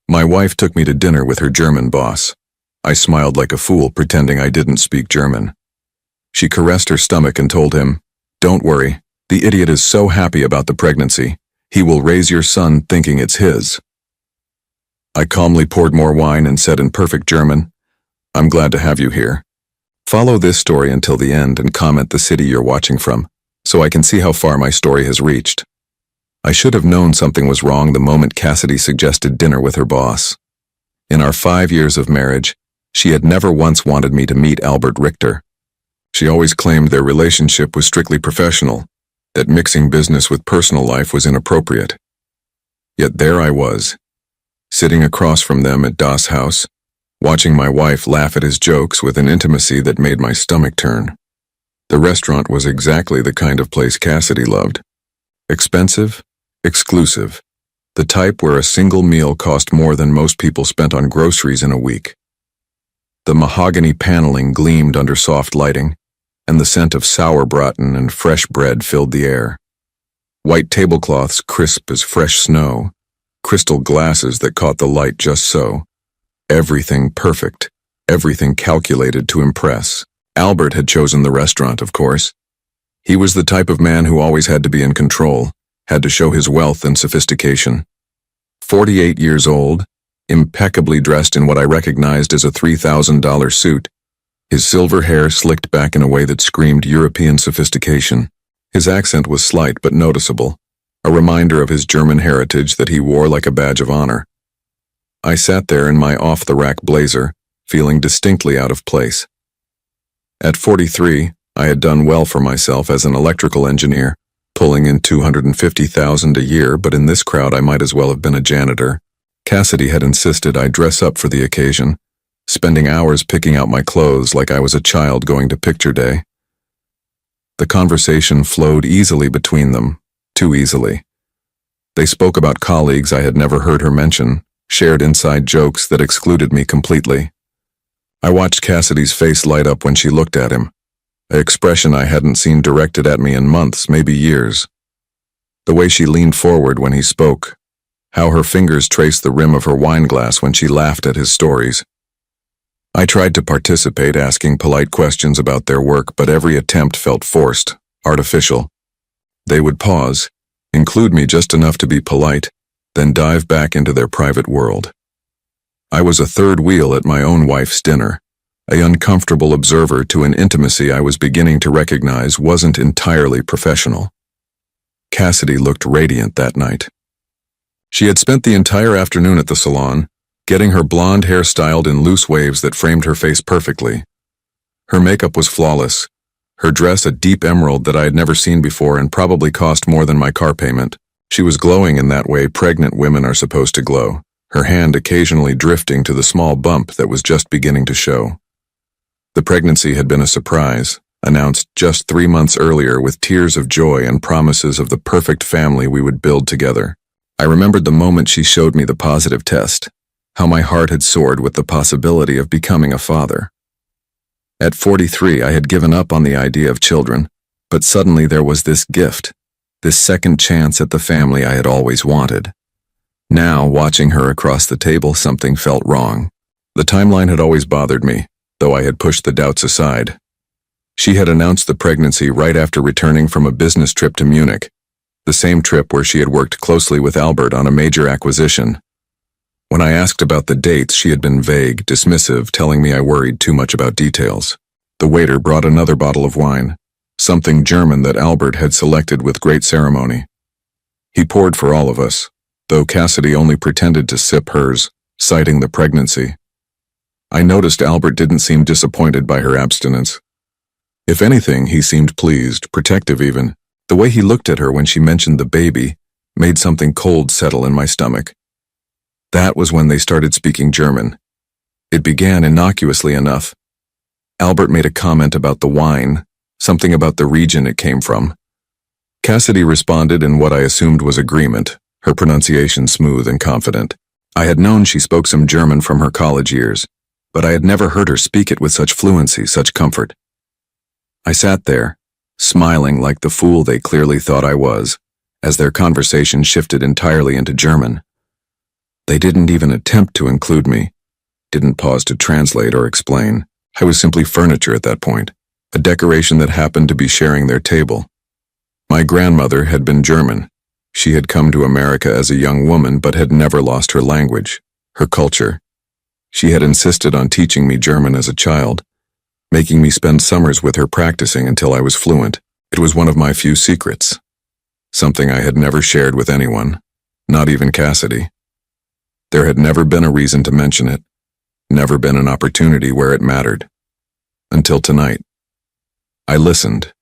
My wife took me to dinner with her German boss. I smiled like a fool, pretending I didn't speak German. She caressed her stomach and told him, "Don't worry, the idiot is so happy about the pregnancy. He will raise your son thinking it's his." I calmly poured more wine and said in perfect German, "I'm glad to have you here. Follow this story until the end and comment the city you're watching from, so I can see how far my story has reached." I should have known something was wrong the moment Cassidy suggested dinner with her boss. In our 5 years of marriage, she had never once wanted me to meet Albert Richter. She always claimed their relationship was strictly professional, that mixing business with personal life was inappropriate. Yet there I was, sitting across from them at Das House, watching my wife laugh at his jokes with an intimacy that made my stomach turn. The restaurant was exactly the kind of place Cassidy loved. Expensive, exclusive, the type where a single meal cost more than most people spent on groceries in a week. The mahogany paneling gleamed under soft lighting, and the scent of sauerbraten and fresh bread filled the air. White tablecloths crisp as fresh snow, crystal glasses that caught the light just so. Everything perfect, everything calculated to impress. Albert had chosen the restaurant, of course. He was the type of man who always had to be in control, had to show his wealth and sophistication. 48 years old, impeccably dressed in what I recognized as a $3,000 suit, his silver hair slicked back in a way that screamed European sophistication. His accent was slight but noticeable, a reminder of his German heritage that he wore like a badge of honor. I sat there in my off-the-rack blazer, feeling distinctly out of place. At 43, I had done well for myself as an electrical engineer, pulling in $250,000 a year, but in this crowd I might as well have been a janitor. Cassidy had insisted I dress up for the occasion, spending hours picking out my clothes like I was a child going to picture day. The conversation flowed easily between them, too easily. They spoke about colleagues I had never heard her mention, shared inside jokes that excluded me completely. I watched Cassidy's face light up when she looked at him, an expression I hadn't seen directed at me in months, maybe years. The way she leaned forward when he spoke, how her fingers traced the rim of her wine glass when she laughed at his stories. I tried to participate, asking polite questions about their work, but every attempt felt forced, artificial. They would pause, include me just enough to be polite, then dive back into their private world. I was a third wheel at my own wife's dinner, an uncomfortable observer to an intimacy I was beginning to recognize wasn't entirely professional. Cassidy looked radiant that night. She had spent the entire afternoon at the salon, getting her blonde hair styled in loose waves that framed her face perfectly. Her makeup was flawless, her dress a deep emerald that I had never seen before and probably cost more than my car payment. She was glowing in that way pregnant women are supposed to glow, her hand occasionally drifting to the small bump that was just beginning to show. The pregnancy had been a surprise, announced just 3 months earlier with tears of joy and promises of the perfect family we would build together. I remembered the moment she showed me the positive test, how my heart had soared with the possibility of becoming a father. At 43, I had given up on the idea of children, but suddenly there was this gift, this second chance at the family I had always wanted. Now, watching her across the table, something felt wrong. The timeline had always bothered me, though I had pushed the doubts aside. She had announced the pregnancy right after returning from a business trip to Munich, the same trip where she had worked closely with Albert on a major acquisition. When I asked about the dates, she had been vague, dismissive, telling me I worried too much about details. The waiter brought another bottle of wine, something German that Albert had selected with great ceremony. He poured for all of us, though Cassidy only pretended to sip hers, citing the pregnancy. I noticed Albert didn't seem disappointed by her abstinence. If anything, he seemed pleased, protective even. The way he looked at her when she mentioned the baby made something cold settle in my stomach. That was when they started speaking German. It began innocuously enough. Albert made a comment about the wine, something about the region it came from. Cassidy responded in what I assumed was agreement, her pronunciation smooth and confident. I had known she spoke some German from her college years, but I had never heard her speak it with such fluency, such comfort. I sat there, smiling like the fool they clearly thought I was, as their conversation shifted entirely into German. They didn't even attempt to include me, didn't pause to translate or explain. I was simply furniture at that point, a decoration that happened to be sharing their table. My grandmother had been German. She had come to America as a young woman but had never lost her language, her culture. She had insisted on teaching me German as a child, making me spend summers with her practicing until I was fluent. It was one of my few secrets, something I had never shared with anyone, not even Cassidy. There had never been a reason to mention it, never been an opportunity where it mattered. Until tonight. I listened,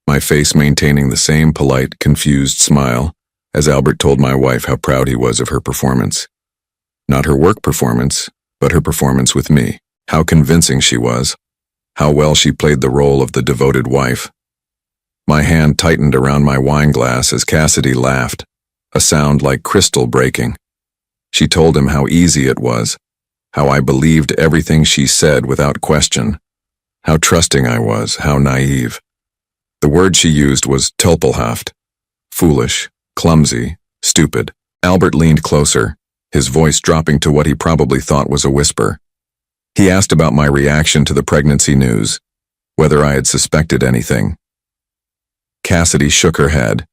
my face maintaining the same polite, confused smile, as Albert told my wife how proud he was of her performance. Not her work performance, but her performance with me. How convincing she was. How well she played the role of the devoted wife. My hand tightened around my wine glass as Cassidy laughed, a sound like crystal breaking. She told him how easy it was, how I believed everything she said without question, how trusting I was, how naive. The word she used was tulpelhaft, foolish, clumsy, stupid. Albert leaned closer, his voice dropping to what he probably thought was a whisper. He asked about my reaction to the pregnancy news, whether I had suspected anything. Cassidy shook her head,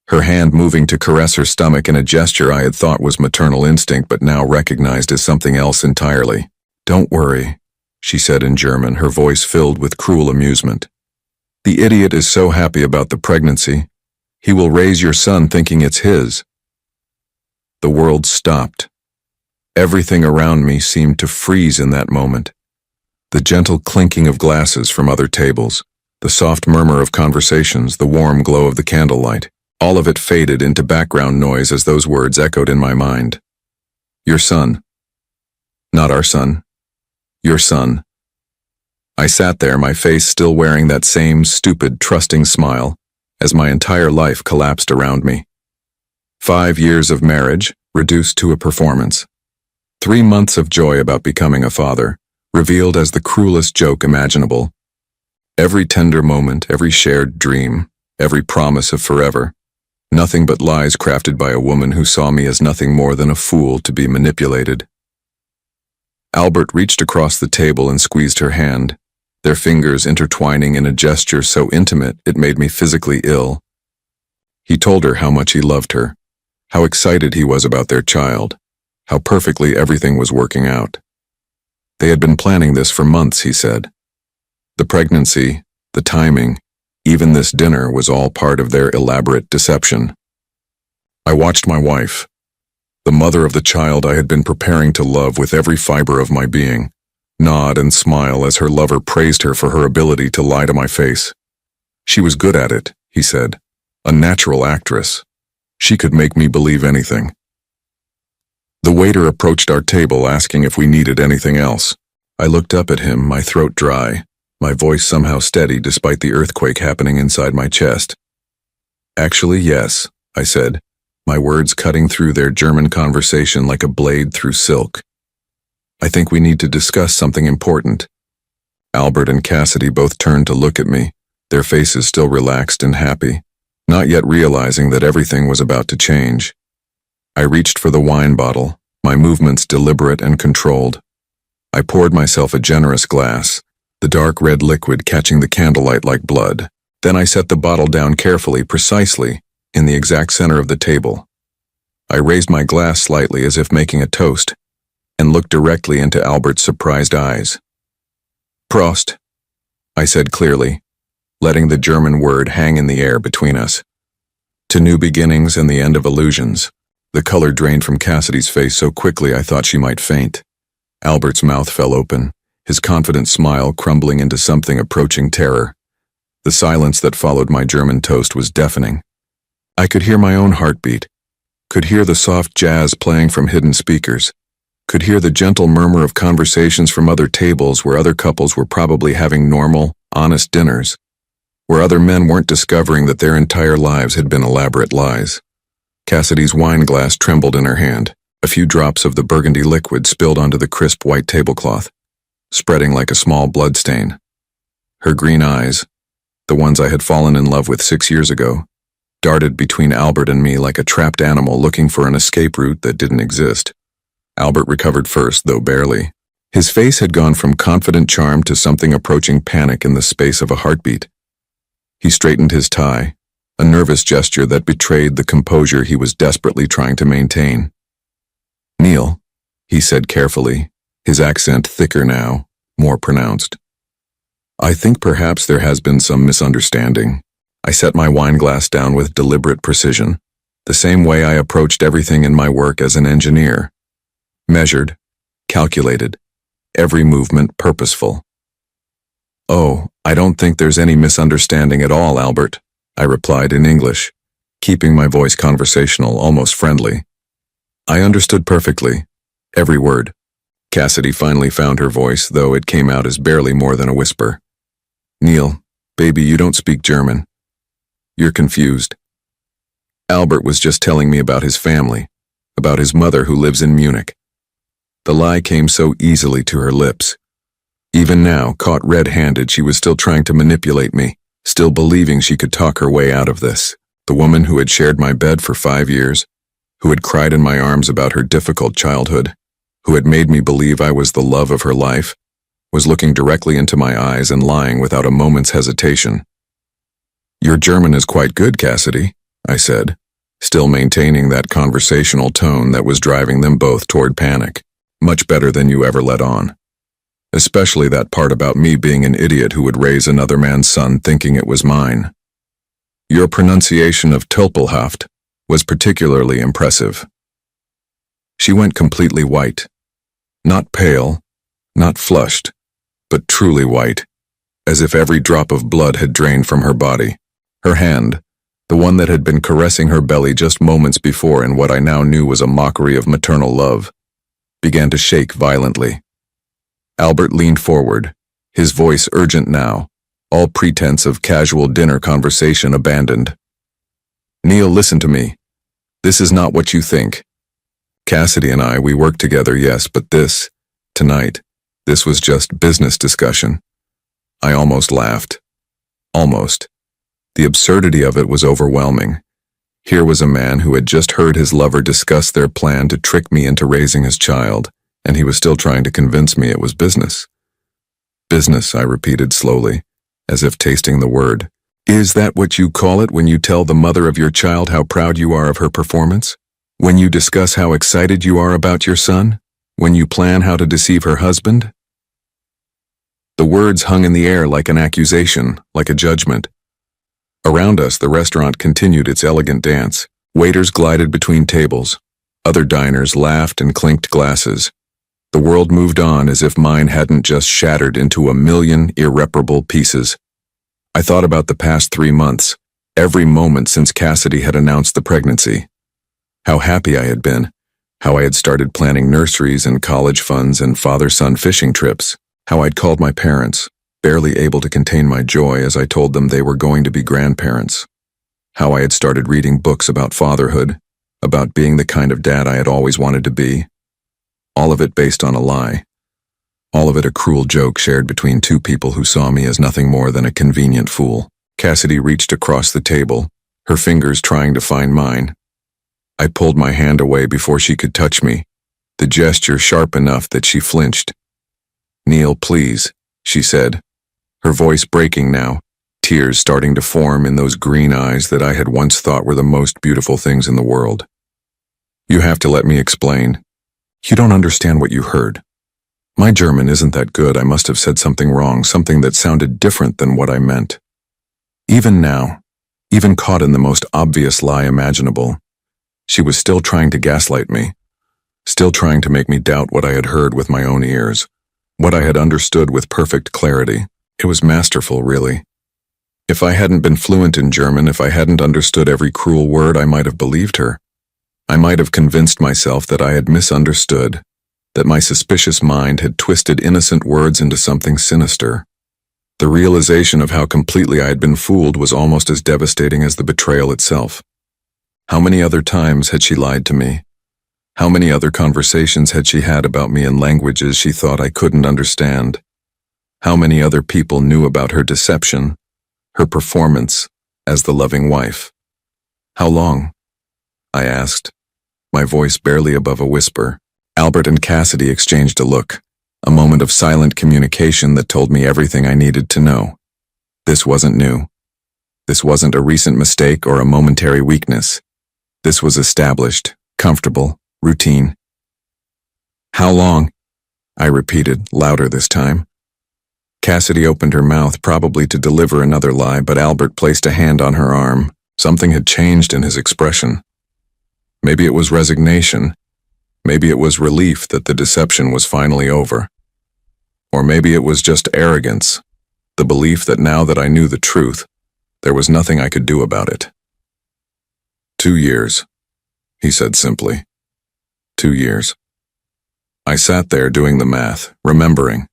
her hand moving to caress her stomach in a gesture I had thought was maternal instinct but now recognized as something else entirely. Don't worry, she said in German, her voice filled with cruel amusement. The idiot is so happy about the pregnancy. He will raise your son thinking it's his. The world stopped. Everything around me seemed to freeze in that moment. The gentle clinking of glasses from other tables, the soft murmur of conversations, the warm glow of the candlelight, all of it faded into background noise as those words echoed in my mind. Your son. Not our son. Your son. I sat there, my face still wearing that same stupid, trusting smile, as my entire life collapsed around me. 5 years of marriage, reduced to a performance. 3 months of joy about becoming a father, revealed as the cruelest joke imaginable. Every tender moment, every shared dream, every promise of forever. Nothing but lies crafted by a woman who saw me as nothing more than a fool to be manipulated. Albert reached across the table and squeezed her hand, their fingers intertwining in a gesture so intimate it made me physically ill. He told her how much he loved her, how excited he was about their child, how perfectly everything was working out. They had been planning this for months, he said. The pregnancy, the timing, even this dinner was all part of their elaborate deception. I watched my wife, the mother of the child I had been preparing to love with every fiber of my being, nod and smile as her lover praised her for her ability to lie to my face. She was good at it, he said, a natural actress. She could make me believe anything. The waiter approached our table asking if we needed anything else. I looked up at him, my throat dry, my voice somehow steady despite the earthquake happening inside my chest. Actually, yes, I said, my words cutting through their German conversation like a blade through silk. I think we need to discuss something important. Albert and Cassidy both turned to look at me, their faces still relaxed and happy, not yet realizing that everything was about to change. I reached for the wine bottle, my movements deliberate and controlled. I poured myself a generous glass, the dark red liquid catching the candlelight like blood. Then I set the bottle down carefully, precisely, in the exact center of the table. I raised my glass slightly as if making a toast, and looked directly into Albert's surprised eyes. Prost, I said clearly, letting the German word hang in the air between us. To new beginnings and the end of illusions. The color drained from Cassidy's face so quickly I thought she might faint. Albert's mouth fell open, his confident smile crumbling into something approaching terror. The silence that followed my German toast was deafening. I could hear my own heartbeat, could hear the soft jazz playing from hidden speakers, could hear the gentle murmur of conversations from other tables where other couples were probably having normal, honest dinners, where other men weren't discovering that their entire lives had been elaborate lies. Cassidy's wine glass trembled in her hand. A few drops of the burgundy liquid spilled onto the crisp white tablecloth, spreading like a small blood stain. Her green eyes, the ones I had fallen in love with 6 years ago, darted between Albert and me like a trapped animal looking for an escape route that didn't exist. Albert recovered first, though barely. His face had gone from confident charm to something approaching panic in the space of a heartbeat. He straightened his tie, a nervous gesture that betrayed the composure he was desperately trying to maintain. "Neil," he said carefully, his accent thicker now, more pronounced. "I think perhaps there has been some misunderstanding." I set my wine glass down with deliberate precision, the same way I approached everything in my work as an engineer. Measured, calculated, every movement purposeful. "Oh, I don't think there's any misunderstanding at all, Albert," I replied in English, keeping my voice conversational, almost friendly. "I understood perfectly, every word." Cassidy finally found her voice, though it came out as barely more than a whisper. "Neil, baby, you don't speak German. You're confused. Albert was just telling me about his family, about his mother who lives in Munich." The lie came so easily to her lips. Even now, caught red-handed, she was still trying to manipulate me, still believing she could talk her way out of this. The woman who had shared my bed for 5 years, who had cried in my arms about her difficult childhood, who had made me believe I was the love of her life, was looking directly into my eyes and lying without a moment's hesitation. "Your German is quite good, Cassidy," I said, still maintaining that conversational tone that was driving them both toward panic. "Much better than you ever let on. Especially that part about me being an idiot who would raise another man's son thinking it was mine. Your pronunciation of Tölpelhaft was particularly impressive." She went completely white. Not pale, not flushed, but truly white, as if every drop of blood had drained from her body. Her hand, the one that had been caressing her belly just moments before in what I now knew was a mockery of maternal love, began to shake violently. Albert leaned forward, his voice urgent now, all pretense of casual dinner conversation abandoned. "Neil, listen to me. This is not what you think. Cassidy and I, we work together, yes, but tonight, this was just business discussion." I almost laughed. Almost. The absurdity of it was overwhelming. Here was a man who had just heard his lover discuss their plan to trick me into raising his child, and he was still trying to convince me it was business. "Business," I repeated slowly, as if tasting the word. "Is that what you call it when you tell the mother of your child how proud you are of her performance? When you discuss how excited you are about your son? When you plan how to deceive her husband?" The words hung in the air like an accusation, like a judgment. Around us, the restaurant continued its elegant dance. Waiters glided between tables. Other diners laughed and clinked glasses. The world moved on as if mine hadn't just shattered into a million irreparable pieces. I thought about the past 3 months, every moment since Cassidy had announced the pregnancy. How happy I had been, how I had started planning nurseries and college funds and father-son fishing trips, how I'd called my parents, barely able to contain my joy as I told them they were going to be grandparents, how I had started reading books about fatherhood, about being the kind of dad I had always wanted to be. All of it based on a lie. All of it a cruel joke shared between two people who saw me as nothing more than a convenient fool. Cassidy reached across the table, her fingers trying to find mine. I pulled my hand away before she could touch me, the gesture sharp enough that she flinched. "Neil, please," she said, her voice breaking now, tears starting to form in those green eyes that I had once thought were the most beautiful things in the world. "You have to let me explain. You don't understand what you heard. My German isn't that good. I must have said something wrong, something that sounded different than what I meant." Even now, even caught in the most obvious lie imaginable, she was still trying to gaslight me, still trying to make me doubt what I had heard with my own ears, what I had understood with perfect clarity. It was masterful, really. If I hadn't been fluent in German, if I hadn't understood every cruel word, I might have believed her. I might have convinced myself that I had misunderstood, that my suspicious mind had twisted innocent words into something sinister. The realization of how completely I had been fooled was almost as devastating as the betrayal itself. How many other times had she lied to me? How many other conversations had she had about me in languages she thought I couldn't understand? How many other people knew about her deception, her performance as the loving wife? "How long?" I asked, my voice barely above a whisper. Albert and Cassidy exchanged a look, a moment of silent communication that told me everything I needed to know. This wasn't new. This wasn't a recent mistake or a momentary weakness. This was established, comfortable, routine. How long? I repeated, louder this time. Cassidy opened her mouth, probably to deliver another lie, but Albert placed a hand on her arm. Something had changed in his expression. Maybe it was resignation. Maybe it was relief that the deception was finally over. Or maybe it was just arrogance, the belief that now that I knew the truth, there was nothing I could do about it. 2 years, he said simply. 2 years. I sat there doing the math, remembering.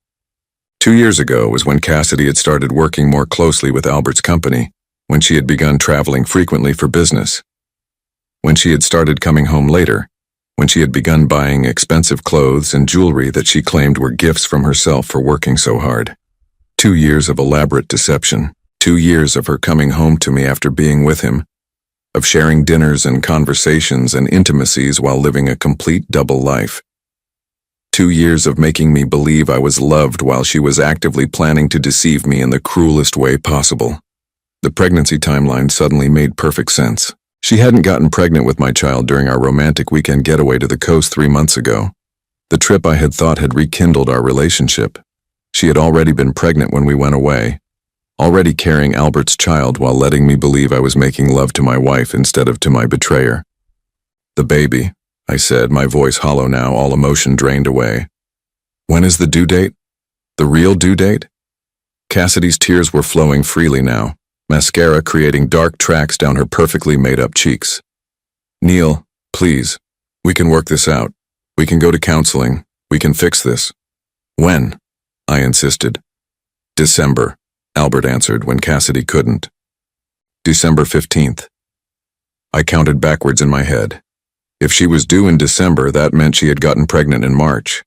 2 years ago was when Cassidy had started working more closely with Albert's company, when she had begun traveling frequently for business, when she had started coming home later, when she had begun buying expensive clothes and jewelry that she claimed were gifts from herself for working so hard. 2 years of elaborate deception, 2 years of her coming home to me after being with him, of sharing dinners and conversations and intimacies while living a complete double life. 2 years of making me believe I was loved while she was actively planning to deceive me in the cruelest way possible. The pregnancy timeline suddenly made perfect sense. She hadn't gotten pregnant with my child during our romantic weekend getaway to the coast 3 months ago. The trip I had thought had rekindled our relationship. She had already been pregnant when we went away, already carrying Albert's child while letting me believe I was making love to my wife instead of to my betrayer. The baby, I said, my voice hollow now, all emotion drained away. When is the due date? The real due date? Cassidy's tears were flowing freely now, mascara creating dark tracks down her perfectly made-up cheeks. Neil, please, we can work this out. We can go to counseling. We can fix this. When? I insisted. December, Albert answered when Cassidy couldn't. December 15th. I counted backwards in my head. If she was due in December, that meant she had gotten pregnant in March.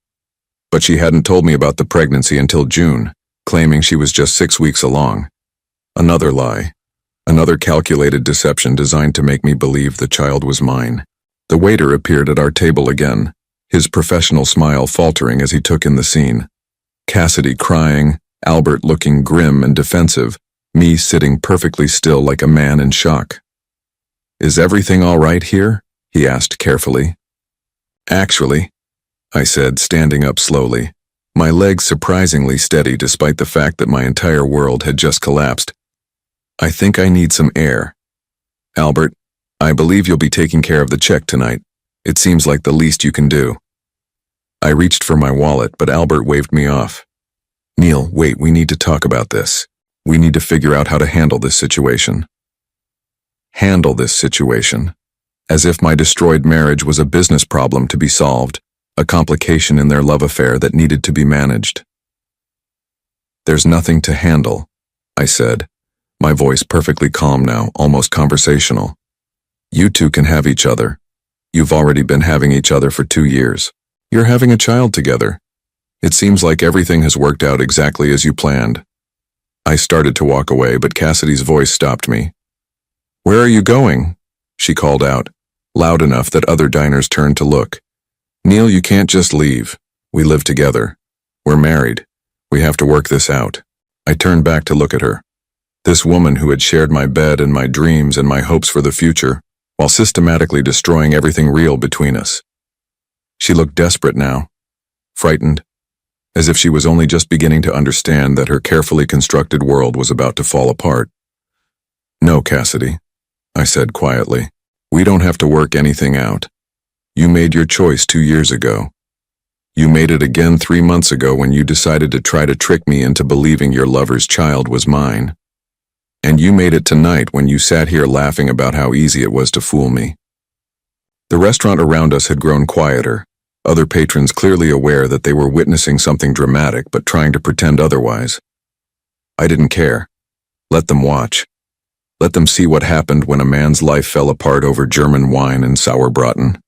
But she hadn't told me about the pregnancy until June, claiming she was just 6 weeks along. Another lie. Another calculated deception designed to make me believe the child was mine. The waiter appeared at our table again, his professional smile faltering as he took in the scene. Cassidy crying, Albert looking grim and defensive, me sitting perfectly still like a man in shock. Is everything all right here? He asked carefully. Actually, I said, standing up slowly, my legs surprisingly steady despite the fact that my entire world had just collapsed. I think I need some air. Albert, I believe you'll be taking care of the check tonight. It seems like the least you can do. I reached for my wallet, but Albert waved me off. Neil, wait, we need to talk about this. We need to figure out how to handle this situation. Handle this situation. As if my destroyed marriage was a business problem to be solved, a complication in their love affair that needed to be managed. There's nothing to handle, I said, my voice perfectly calm now, almost conversational. You two can have each other. You've already been having each other for 2 years. You're having a child together. It seems like everything has worked out exactly as you planned. I started to walk away, but Cassidy's voice stopped me. Where are you going? She called out, loud enough that other diners turned to look. Neil, you can't just leave. We live together. We're married. We have to work this out. I turned back to look at her. This woman who had shared my bed and my dreams and my hopes for the future, while systematically destroying everything real between us. She looked desperate now, frightened, as if she was only just beginning to understand that her carefully constructed world was about to fall apart. No, Cassidy, I said quietly. We don't have to work anything out. You made your choice 2 years ago. You made it again 3 months ago when you decided to try to trick me into believing your lover's child was mine. And you made it tonight when you sat here laughing about how easy it was to fool me. The restaurant around us had grown quieter, other patrons clearly aware that they were witnessing something dramatic but trying to pretend otherwise. I didn't care. Let them watch. Let them see what happened when a man's life fell apart over German wine and sauerbraten.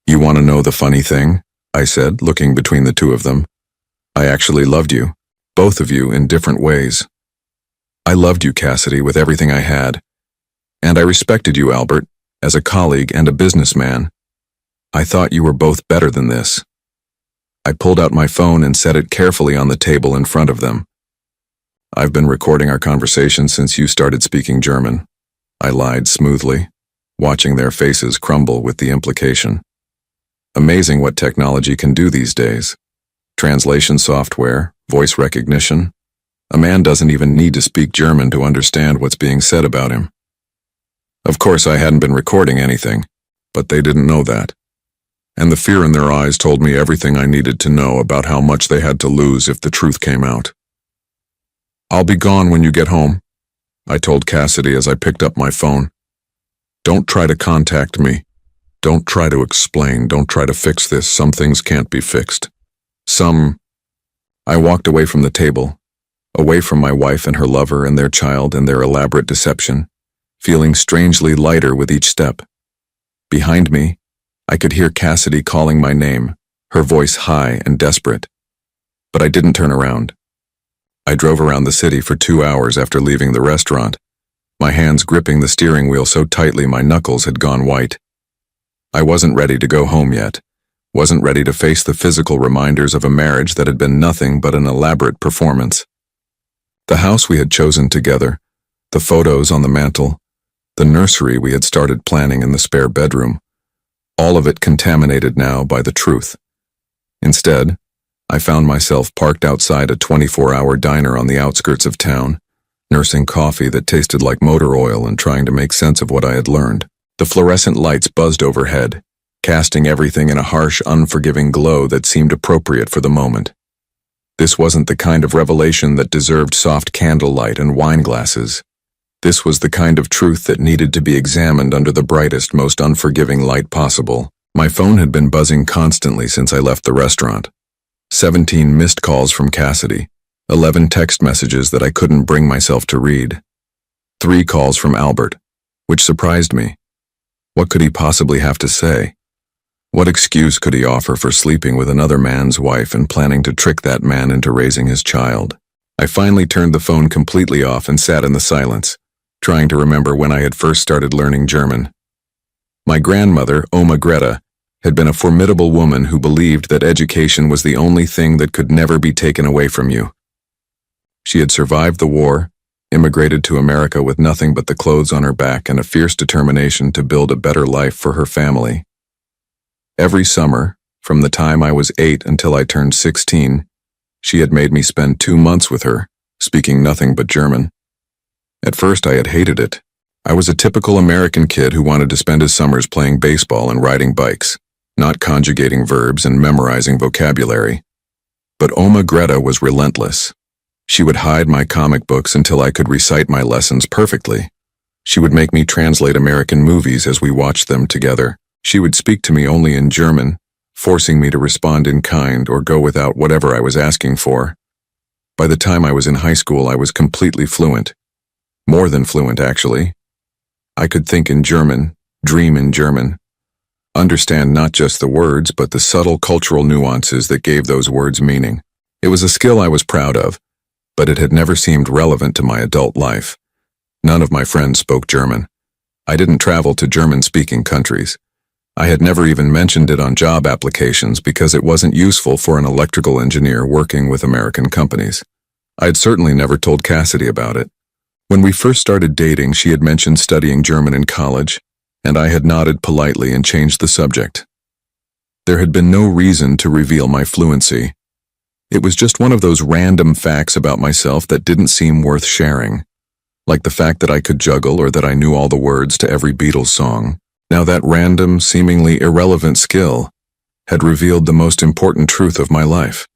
You want to know the funny thing? I said, looking between the two of them. I actually loved you, both of you in different ways. I loved you, Cassidy, with everything I had. And I respected you, Albert, as a colleague and a businessman. I thought you were both better than this. I pulled out my phone and set it carefully on the table in front of them. "I've been recording our conversation since you started speaking German," I lied smoothly, watching their faces crumble with the implication. Amazing what technology can do these days. Translation software, voice recognition. A man doesn't even need to speak German to understand what's being said about him. Of course, I hadn't been recording anything, but they didn't know that. And the fear in their eyes told me everything I needed to know about how much they had to lose if the truth came out. "I'll be gone when you get home," I told Cassidy as I picked up my phone. "Don't try to contact me. Don't try to explain. Don't try to fix this. Some things can't be fixed. I walked away from the table, away from my wife and her lover and their child and their elaborate deception, feeling strangely lighter with each step. Behind me, I could hear Cassidy calling my name, her voice high and desperate. But I didn't turn around. I drove around the city for 2 hours after leaving the restaurant, my hands gripping the steering wheel so tightly my knuckles had gone white. I wasn't ready to go home yet, wasn't ready to face the physical reminders of a marriage that had been nothing but an elaborate performance. The house we had chosen together, the photos on the mantel, the nursery we had started planning in the spare bedroom, all of it contaminated now by the truth. Instead, I found myself parked outside a 24-hour diner on the outskirts of town, nursing coffee that tasted like motor oil and trying to make sense of what I had learned. The fluorescent lights buzzed overhead, casting everything in a harsh, unforgiving glow that seemed appropriate for the moment. This wasn't the kind of revelation that deserved soft candlelight and wine glasses. This was the kind of truth that needed to be examined under the brightest, most unforgiving light possible. My phone had been buzzing constantly since I left the restaurant. 17 missed calls from Cassidy, 11 text messages that I couldn't bring myself to read. 3 calls from Albert, which surprised me. What could he possibly have to say? What excuse could he offer for sleeping with another man's wife and planning to trick that man into raising his child? I finally turned the phone completely off and sat in the silence, trying to remember when I had first started learning German. My grandmother, Oma Greta, had been a formidable woman who believed that education was the only thing that could never be taken away from you. She had survived the war, immigrated to America with nothing but the clothes on her back and a fierce determination to build a better life for her family. Every summer, from the time I was 8 until I turned 16, she had made me spend 2 months with her, speaking nothing but German. At first I had hated it. I was a typical American kid who wanted to spend his summers playing baseball and riding bikes, not conjugating verbs and memorizing vocabulary. But Oma Greta was relentless. She would hide my comic books until I could recite my lessons perfectly. She would make me translate American movies as we watched them together. She would speak to me only in German, forcing me to respond in kind or go without whatever I was asking for. By the time I was in high school, I was completely fluent. More than fluent, actually. I could think in German, dream in German, understand not just the words, but the subtle cultural nuances that gave those words meaning. It was a skill I was proud of, but it had never seemed relevant to my adult life. None of my friends spoke German. I didn't travel to German-speaking countries. I had never even mentioned it on job applications because it wasn't useful for an electrical engineer working with American companies. I had certainly never told Cassidy about it. When we first started dating, she had mentioned studying German in college, and I had nodded politely and changed the subject. There had been no reason to reveal my fluency. It was just one of those random facts about myself that didn't seem worth sharing, like the fact that I could juggle or that I knew all the words to every Beatles song. Now that random, seemingly irrelevant skill had revealed the most important truth of my life.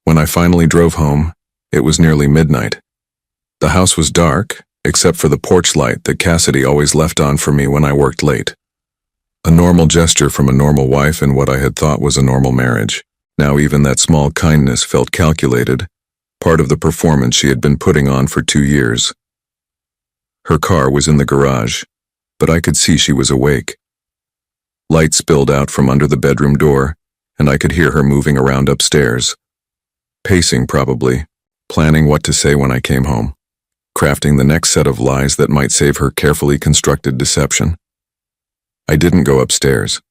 When I finally drove home, it was nearly midnight. The house was dark, except for the porch light that Cassidy always left on for me when I worked late. A normal gesture from a normal wife in what I had thought was a normal marriage. Now even that small kindness felt calculated, part of the performance she had been putting on for 2 years. Her car was in the garage, but I could see she was awake. Light spilled out from under the bedroom door, and I could hear her moving around upstairs. Pacing probably, planning what to say when I came home, crafting the next set of lies that might save her carefully constructed deception. I didn't go upstairs.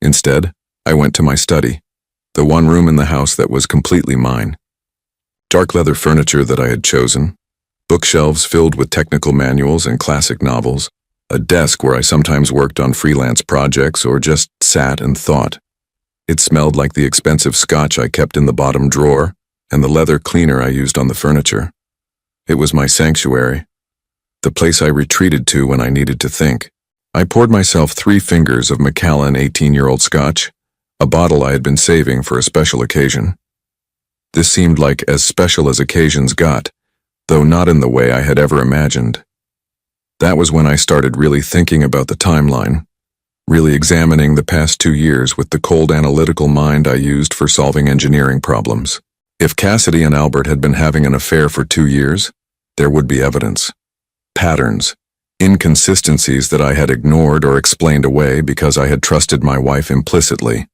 Instead, I went to my study. The one room in the house that was completely mine. Dark leather furniture that I had chosen, bookshelves filled with technical manuals and classic novels, a desk where I sometimes worked on freelance projects or just sat and thought. It smelled like the expensive scotch I kept in the bottom drawer and the leather cleaner I used on the furniture. It was my sanctuary, the place I retreated to when I needed to think. I poured myself 3 fingers of Macallan 18-year-old scotch, a bottle I had been saving for a special occasion. This seemed like as special as occasions got, though not in the way I had ever imagined. That was when I started really thinking about the timeline, really examining the past 2 years with the cold analytical mind I used for solving engineering problems. If Cassidy and Albert had been having an affair for 2 years, there would be evidence. Patterns, inconsistencies that I had ignored or explained away because I had trusted my wife implicitly.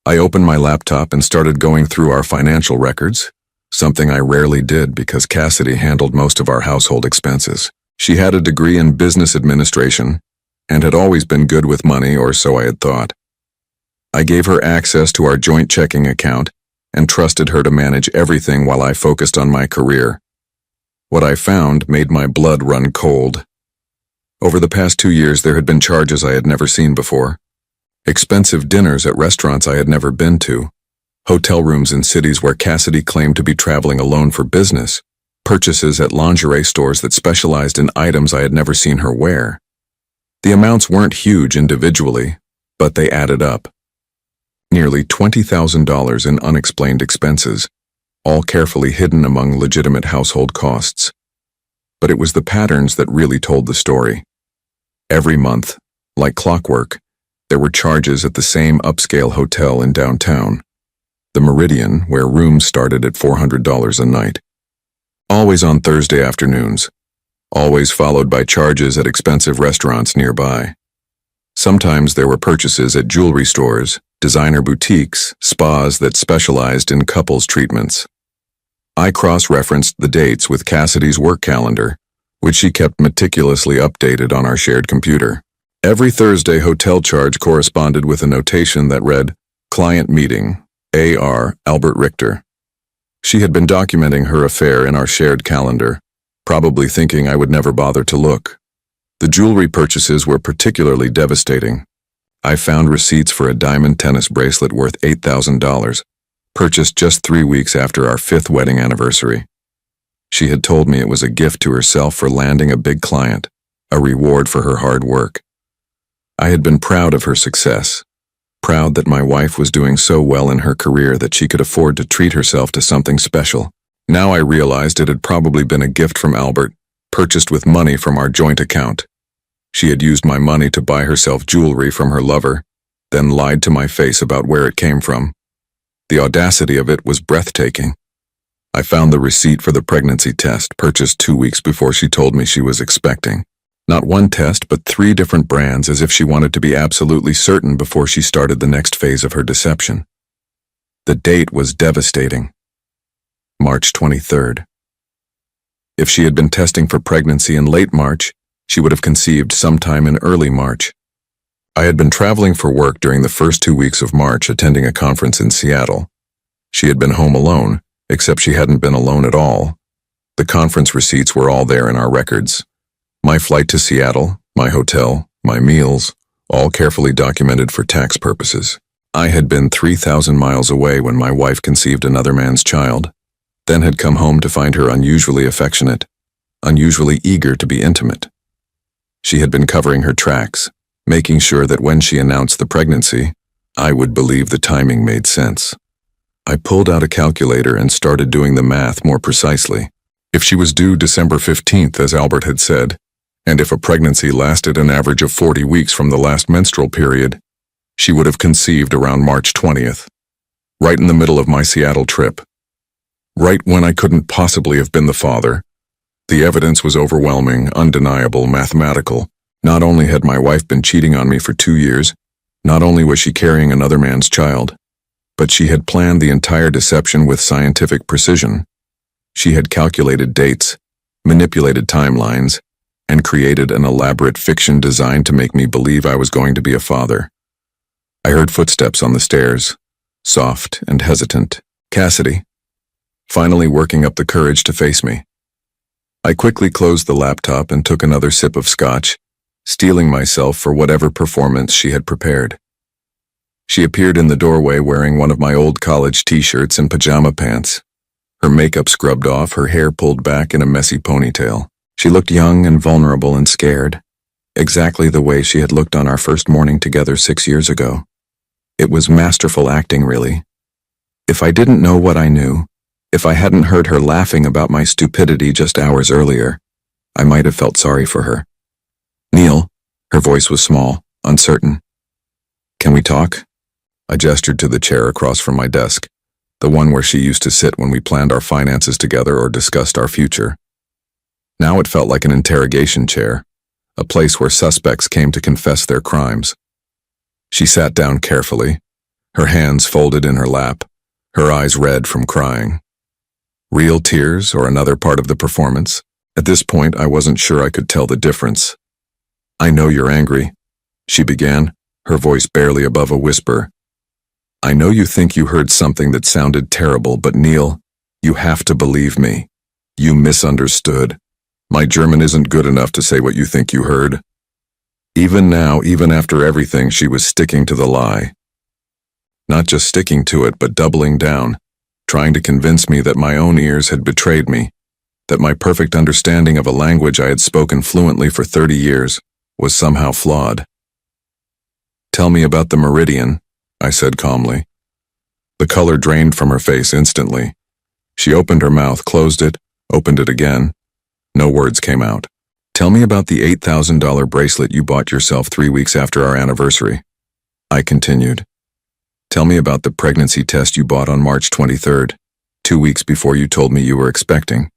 I opened my laptop and started going through our financial records, something I rarely did because Cassidy handled most of our household expenses. She had a degree in business administration and had always been good with money, or so I had thought. I gave her access to our joint checking account and trusted her to manage everything while I focused on my career. What I found made my blood run cold. Over the past 2 years, there had been charges I had never seen before. Expensive dinners at restaurants I had never been to, hotel rooms in cities where Cassidy claimed to be traveling alone for business, purchases at lingerie stores that specialized in items I had never seen her wear. The amounts weren't huge individually, but they added up. Nearly $20,000 in unexplained expenses, all carefully hidden among legitimate household costs. But it was the patterns that really told the story. Every month, like clockwork, there were charges at the same upscale hotel in downtown, the Meridian, where rooms started at $400 a night. Always on Thursday afternoons, always followed by charges at expensive restaurants nearby. Sometimes there were purchases at jewelry stores, designer boutiques, spas that specialized in couples treatments. I cross-referenced the dates with Cassidy's work calendar, which she kept meticulously updated on our shared computer. Every Thursday hotel charge corresponded with a notation that read, "Client meeting, A.R. Albert Richter." She had been documenting her affair in our shared calendar, probably thinking I would never bother to look. The jewelry purchases were particularly devastating. I found receipts for a diamond tennis bracelet worth $8,000, purchased just 3 weeks after our 5th wedding anniversary. She had told me it was a gift to herself for landing a big client, a reward for her hard work. I had been proud of her success, proud that my wife was doing so well in her career that she could afford to treat herself to something special. Now I realized it had probably been a gift from Albert, purchased with money from our joint account. She had used my money to buy herself jewelry from her lover, then lied to my face about where it came from. The audacity of it was breathtaking. I found the receipt for the pregnancy test, purchased 2 weeks before she told me she was expecting. Not one test, but 3 different brands, as if she wanted to be absolutely certain before she started the next phase of her deception. The date was devastating. March 23rd. If she had been testing for pregnancy in late March, she would have conceived sometime in early March. I had been traveling for work during the first 2 weeks of March, attending a conference in Seattle. She had been home alone, except she hadn't been alone at all. The conference receipts were all there in our records. My flight to Seattle, my hotel, my meals, all carefully documented for tax purposes. I had been 3,000 miles away when my wife conceived another man's child, then had come home to find her unusually affectionate, unusually eager to be intimate. She had been covering her tracks, making sure that when she announced the pregnancy, I would believe the timing made sense. I pulled out a calculator and started doing the math more precisely. If she was due December 15th, as Albert had said, and if a pregnancy lasted an average of 40 weeks from the last menstrual period, she would have conceived around March 20th, right in the middle of my Seattle trip. Right when I couldn't possibly have been the father. The evidence was overwhelming, undeniable, mathematical. Not only had my wife been cheating on me for 2 years, not only was she carrying another man's child, but she had planned the entire deception with scientific precision. She had calculated dates, manipulated timelines, and created an elaborate fiction designed to make me believe I was going to be a father. I heard footsteps on the stairs, soft and hesitant. Cassidy, finally working up the courage to face me. I quickly closed the laptop and took another sip of scotch, steeling myself for whatever performance she had prepared. She appeared in the doorway wearing one of my old college t-shirts and pajama pants, her makeup scrubbed off, her hair pulled back in a messy ponytail. She looked young and vulnerable and scared, exactly the way she had looked on our first morning together 6 years ago. It was masterful acting, really. If I didn't know what I knew, if I hadn't heard her laughing about my stupidity just hours earlier, I might have felt sorry for her. "Neil," her voice was small, uncertain. "Can we talk?" I gestured to the chair across from my desk, the one where she used to sit when we planned our finances together or discussed our future. Now it felt like an interrogation chair, a place where suspects came to confess their crimes. She sat down carefully, her hands folded in her lap, her eyes red from crying. Real tears or another part of the performance? At this point, I wasn't sure I could tell the difference. "I know you're angry," she began, her voice barely above a whisper. "I know you think you heard something that sounded terrible, but Neil, you have to believe me. You misunderstood. My German isn't good enough to say what you think you heard." Even now, even after everything, she was sticking to the lie. Not just sticking to it, but doubling down, trying to convince me that my own ears had betrayed me, that my perfect understanding of a language I had spoken fluently for 30 years was somehow flawed. "Tell me about the meridian," I said calmly. The color drained from her face instantly. She opened her mouth, closed it, opened it again. No words came out. "Tell me about the $8,000 bracelet you bought yourself 3 weeks after our anniversary," I continued. "Tell me about the pregnancy test you bought on March 23rd, 2 weeks before you told me you were expecting.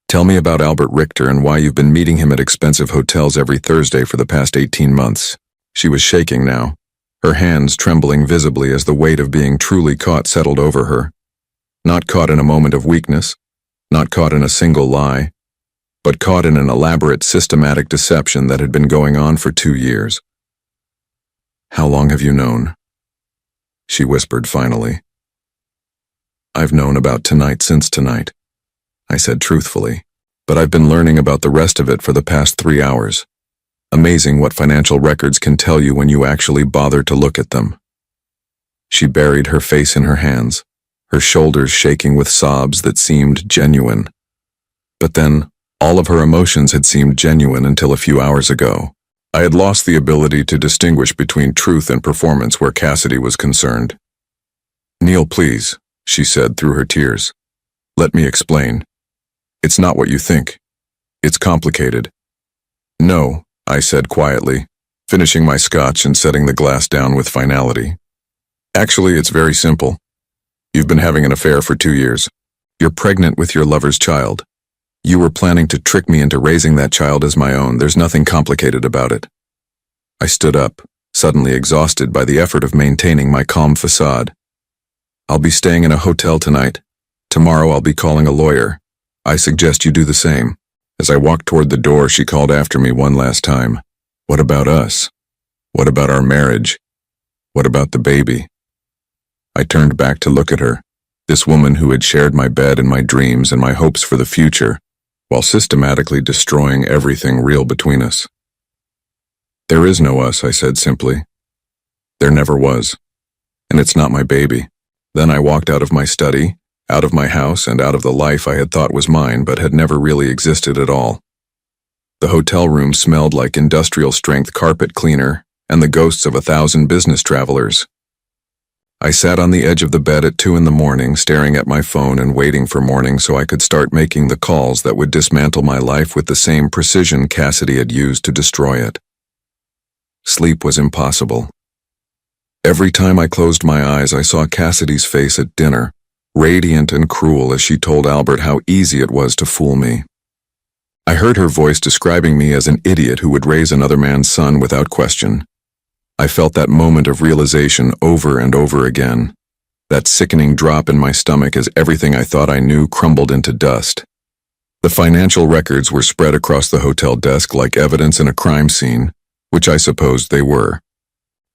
Tell me about Albert Richter and why you've been meeting him at expensive hotels every Thursday for the past 18 months. She was shaking now, her hands trembling visibly as the weight of being truly caught settled over her. Not caught in a moment of weakness, not caught in a single lie, but caught in an elaborate, systematic deception that had been going on for 2 years. "How long have you known?" she whispered finally. "I've known about tonight since tonight," I said truthfully, "but I've been learning about the rest of it for the past 3 hours. Amazing what financial records can tell you when you actually bother to look at them." She buried her face in her hands, her shoulders shaking with sobs that seemed genuine. But then, all of her emotions had seemed genuine until a few hours ago. I had lost the ability to distinguish between truth and performance where Cassidy was concerned. "Neil, please," she said through her tears. "Let me explain. It's not what you think. It's complicated." "No," I said quietly, finishing my scotch and setting the glass down with finality. "Actually, it's very simple. You've been having an affair for 2 years. You're pregnant with your lover's child. You were planning to trick me into raising that child as my own. There's nothing complicated about it." I stood up, suddenly exhausted by the effort of maintaining my calm facade. "I'll be staying in a hotel tonight. Tomorrow I'll be calling a lawyer. I suggest you do the same." As I walked toward the door, she called after me one last time. "What about us? What about our marriage? What about the baby?" I turned back to look at her, this woman who had shared my bed and my dreams and my hopes for the future, while systematically destroying everything real between us. "There is no us," I said simply. "There never was. And it's not my baby." Then I walked out of my study, out of my house, and out of the life I had thought was mine but had never really existed at all. The hotel room smelled like industrial-strength carpet cleaner and the ghosts of 1,000 business travelers. I sat on the edge of the bed at 2 in the morning, staring at my phone and waiting for morning so I could start making the calls that would dismantle my life with the same precision Cassidy had used to destroy it. Sleep was impossible. Every time I closed my eyes, I saw Cassidy's face at dinner, radiant and cruel as she told Albert how easy it was to fool me. I heard her voice describing me as an idiot who would raise another man's son without question. I felt that moment of realization over and over again, that sickening drop in my stomach as everything I thought I knew crumbled into dust. The financial records were spread across the hotel desk like evidence in a crime scene, which I supposed they were.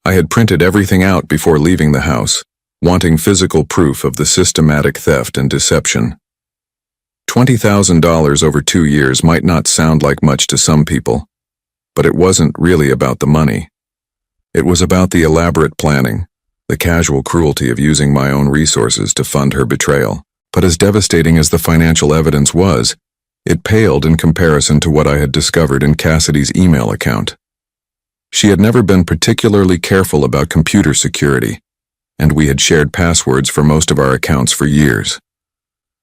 I had printed everything out before leaving the house, wanting physical proof of the systematic theft and deception. $20,000 over 2 years might not sound like much to some people, but it wasn't really about the money. It was about the elaborate planning, the casual cruelty of using my own resources to fund her betrayal. But as devastating as the financial evidence was, it paled in comparison to what I had discovered in Cassidy's email account. She had never been particularly careful about computer security, and we had shared passwords for most of our accounts for years.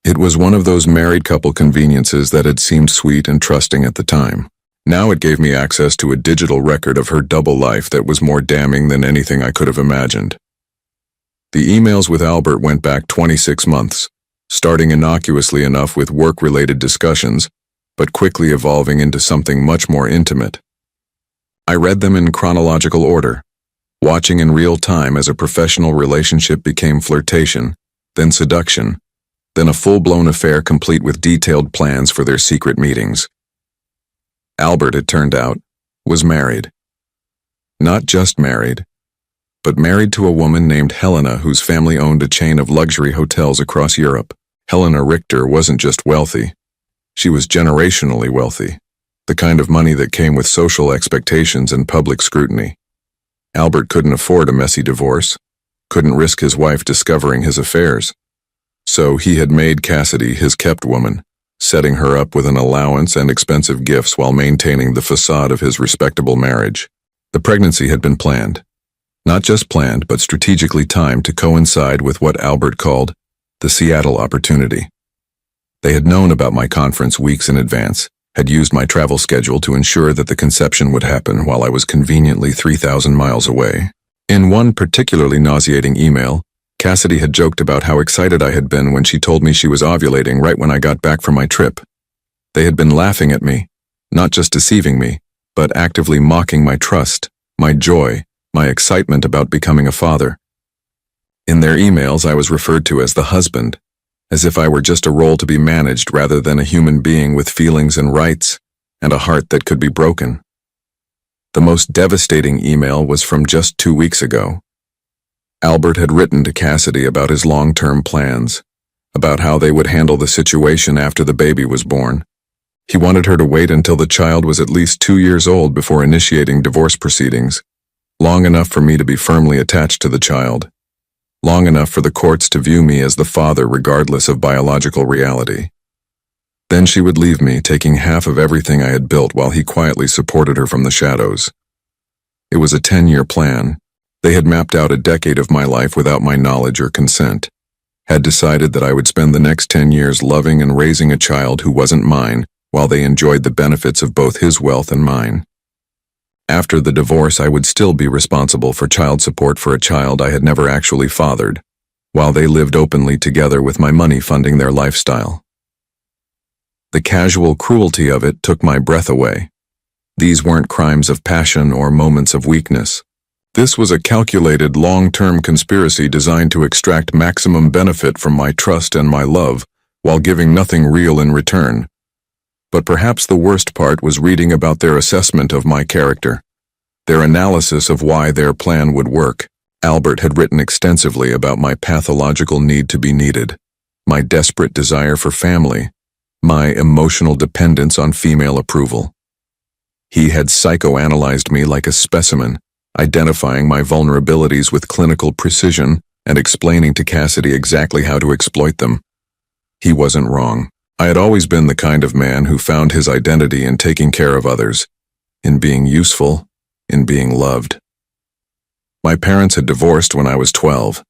It was one of those married couple conveniences that had seemed sweet and trusting at the time. Now it gave me access to a digital record of her double life that was more damning than anything I could have imagined. The emails with Albert went back 26 months, starting innocuously enough with work-related discussions, but quickly evolving into something much more intimate. I read them in chronological order, watching in real time as a professional relationship became flirtation, then seduction, then a full-blown affair complete with detailed plans for their secret meetings. Albert, it turned out, was married. Not just married, but married to a woman named Helena whose family owned a chain of luxury hotels across Europe. Helena Richter wasn't just wealthy. She was generationally wealthy, the kind of money that came with social expectations and public scrutiny. Albert couldn't afford a messy divorce, couldn't risk his wife discovering his affairs. So he had made Cassidy his kept woman, setting her up with an allowance and expensive gifts while maintaining the facade of his respectable marriage. The pregnancy had been planned. Not just planned, but strategically timed to coincide with what Albert called the Seattle opportunity. They had known about my conference weeks in advance, had used my travel schedule to ensure that the conception would happen while I was conveniently 3,000 miles away. In one particularly nauseating email, Cassidy had joked about how excited I had been when she told me she was ovulating right when I got back from my trip. They had been laughing at me, not just deceiving me, but actively mocking my trust, my joy, my excitement about becoming a father. In their emails, I was referred to as the husband, as if I were just a role to be managed rather than a human being with feelings and rights, and a heart that could be broken. The most devastating email was from just 2 weeks ago. Albert had written to Cassidy about his long-term plans, about how they would handle the situation after the baby was born. He wanted her to wait until the child was at least 2 years old before initiating divorce proceedings, long enough for me to be firmly attached to the child, long enough for the courts to view me as the father regardless of biological reality. Then she would leave me, taking half of everything I had built while he quietly supported her from the shadows. It was a 10-year plan. They had mapped out a decade of my life without my knowledge or consent, had decided that I would spend the next 10 years loving and raising a child who wasn't mine while they enjoyed the benefits of both his wealth and mine. After the divorce, I would still be responsible for child support for a child I had never actually fathered, while they lived openly together with my money funding their lifestyle. The casual cruelty of it took my breath away. These weren't crimes of passion or moments of weakness. This was a calculated, long-term conspiracy designed to extract maximum benefit from my trust and my love, while giving nothing real in return. But perhaps the worst part was reading about their assessment of my character, their analysis of why their plan would work. Albert had written extensively about my pathological need to be needed, my desperate desire for family, my emotional dependence on female approval. He had psychoanalyzed me like a specimen, identifying my vulnerabilities with clinical precision and explaining to Cassidy exactly how to exploit them. He wasn't wrong. I had always been the kind of man who found his identity in taking care of others, in being useful, in being loved. My parents had divorced when I was 12,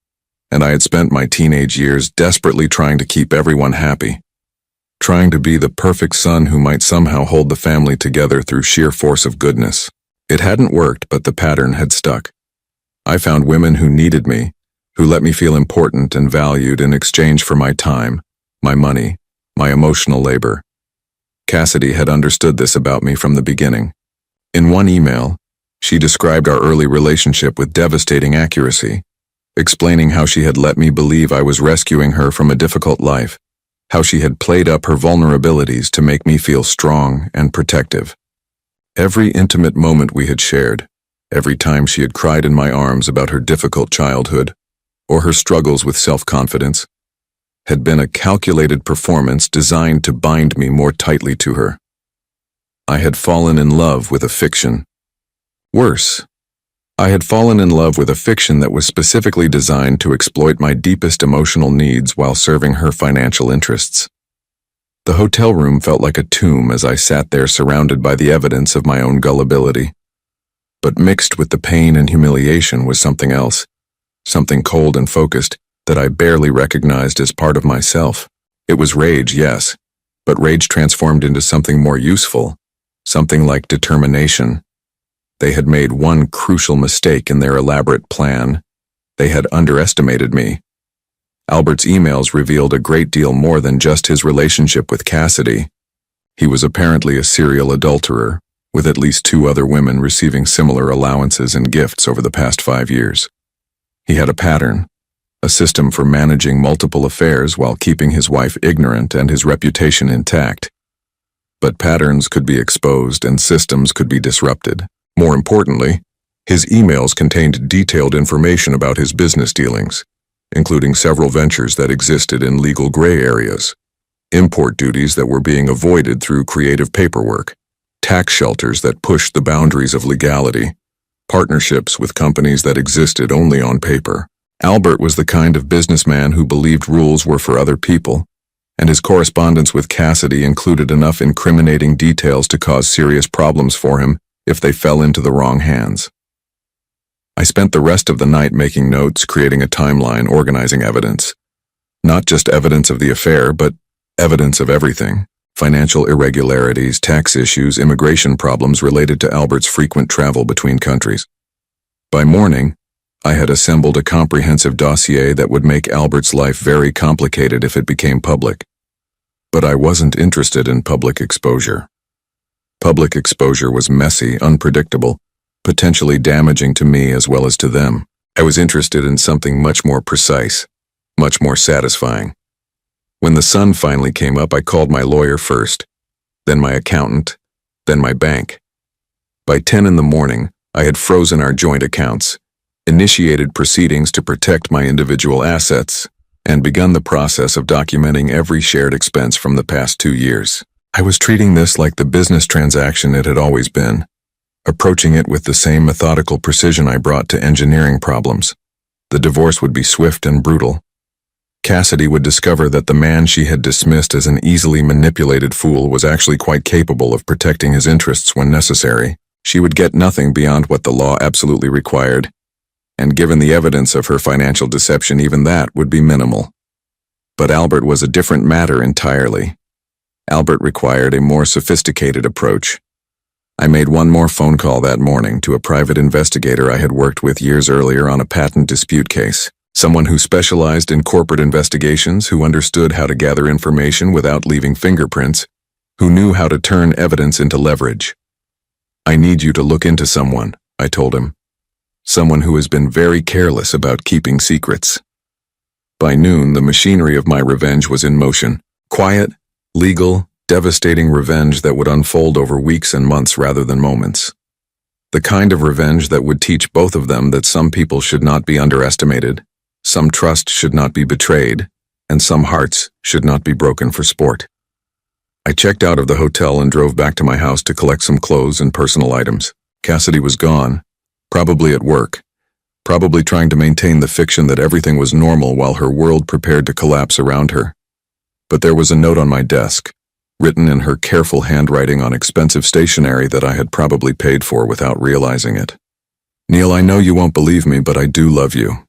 and I had spent my teenage years desperately trying to keep everyone happy, trying to be the perfect son who might somehow hold the family together through sheer force of goodness. It hadn't worked, but the pattern had stuck. I found women who needed me, who let me feel important and valued in exchange for my time, my money, my emotional labor. Cassidy had understood this about me from the beginning. In one email, she described our early relationship with devastating accuracy, explaining how she had let me believe I was rescuing her from a difficult life, how she had played up her vulnerabilities to make me feel strong and protective. Every intimate moment we had shared, every time she had cried in my arms about her difficult childhood, or her struggles with self-confidence, had been a calculated performance designed to bind me more tightly to her. I had fallen in love with a fiction. Worse, I had fallen in love with a fiction that was specifically designed to exploit my deepest emotional needs while serving her financial interests. The hotel room felt like a tomb as I sat there surrounded by the evidence of my own gullibility. But mixed with the pain and humiliation was something else, something cold and focused that I barely recognized as part of myself. It was rage, yes, but rage transformed into something more useful, something like determination. They had made one crucial mistake in their elaborate plan. They had underestimated me. Albert's emails revealed a great deal more than just his relationship with Cassidy. He was apparently a serial adulterer, with at least 2 other women receiving similar allowances and gifts over the past 5 years. He had a pattern, a system for managing multiple affairs while keeping his wife ignorant and his reputation intact. But patterns could be exposed and systems could be disrupted. More importantly, his emails contained detailed information about his business dealings, including several ventures that existed in legal gray areas, import duties that were being avoided through creative paperwork, tax shelters that pushed the boundaries of legality, partnerships with companies that existed only on paper. Albert was the kind of businessman who believed rules were for other people, and his correspondence with Cassidy included enough incriminating details to cause serious problems for him if they fell into the wrong hands. I spent the rest of the night making notes, creating a timeline, organizing evidence. Not just evidence of the affair, but evidence of everything. Financial irregularities, tax issues, immigration problems related to Albert's frequent travel between countries. By morning, I had assembled a comprehensive dossier that would make Albert's life very complicated if it became public. But I wasn't interested in public exposure. Public exposure was messy, unpredictable, potentially damaging to me as well as to them. I was interested in something much more precise, much more satisfying. When the sun finally came up, I called my lawyer first, then my accountant, then my bank. By 10 in the morning, I had frozen our joint accounts, initiated proceedings to protect my individual assets, and begun the process of documenting every shared expense from the past 2 years. I was treating this like the business transaction it had always been, approaching it with the same methodical precision I brought to engineering problems. The divorce would be swift and brutal. Cassidy would discover that the man she had dismissed as an easily manipulated fool was actually quite capable of protecting his interests when necessary. She would get nothing beyond what the law absolutely required, and given the evidence of her financial deception, even that would be minimal. But Albert was a different matter entirely. Albert required a more sophisticated approach. I made one more phone call that morning to a private investigator I had worked with years earlier on a patent dispute case, someone who specialized in corporate investigations, who understood how to gather information without leaving fingerprints, who knew how to turn evidence into leverage. "I need you to look into someone," I told him. "Someone who has been very careless about keeping secrets." By noon, the machinery of my revenge was in motion. Quiet, legal, devastating revenge that would unfold over weeks and months rather than moments. The kind of revenge that would teach both of them that some people should not be underestimated, some trust should not be betrayed, and some hearts should not be broken for sport. I checked out of the hotel and drove back to my house to collect some clothes and personal items. Cassidy was gone, probably at work, probably trying to maintain the fiction that everything was normal while her world prepared to collapse around her. But there was a note on my desk, written in her careful handwriting on expensive stationery that I had probably paid for without realizing it. "Neil, I know you won't believe me, but I do love you.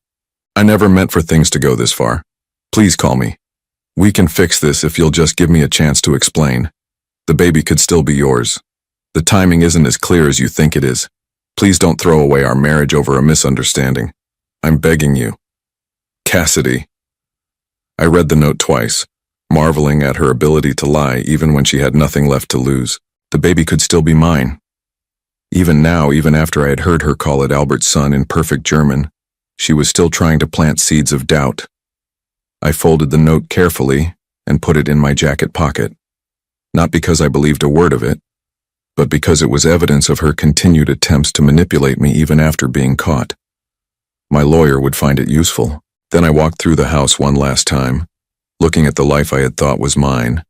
I never meant for things to go this far. Please call me. We can fix this if you'll just give me a chance to explain. The baby could still be yours. The timing isn't as clear as you think it is. Please don't throw away our marriage over a misunderstanding. I'm begging you. Cassidy." I read the note twice, marveling at her ability to lie even when she had nothing left to lose. The baby could still be mine. Even now, even after I had heard her call it Albert's son in perfect German, she was still trying to plant seeds of doubt. I folded the note carefully and put it in my jacket pocket, not because I believed a word of it, but because it was evidence of her continued attempts to manipulate me even after being caught. My lawyer would find it useful. Then I walked through the house one last time, looking at the life I had thought was mine.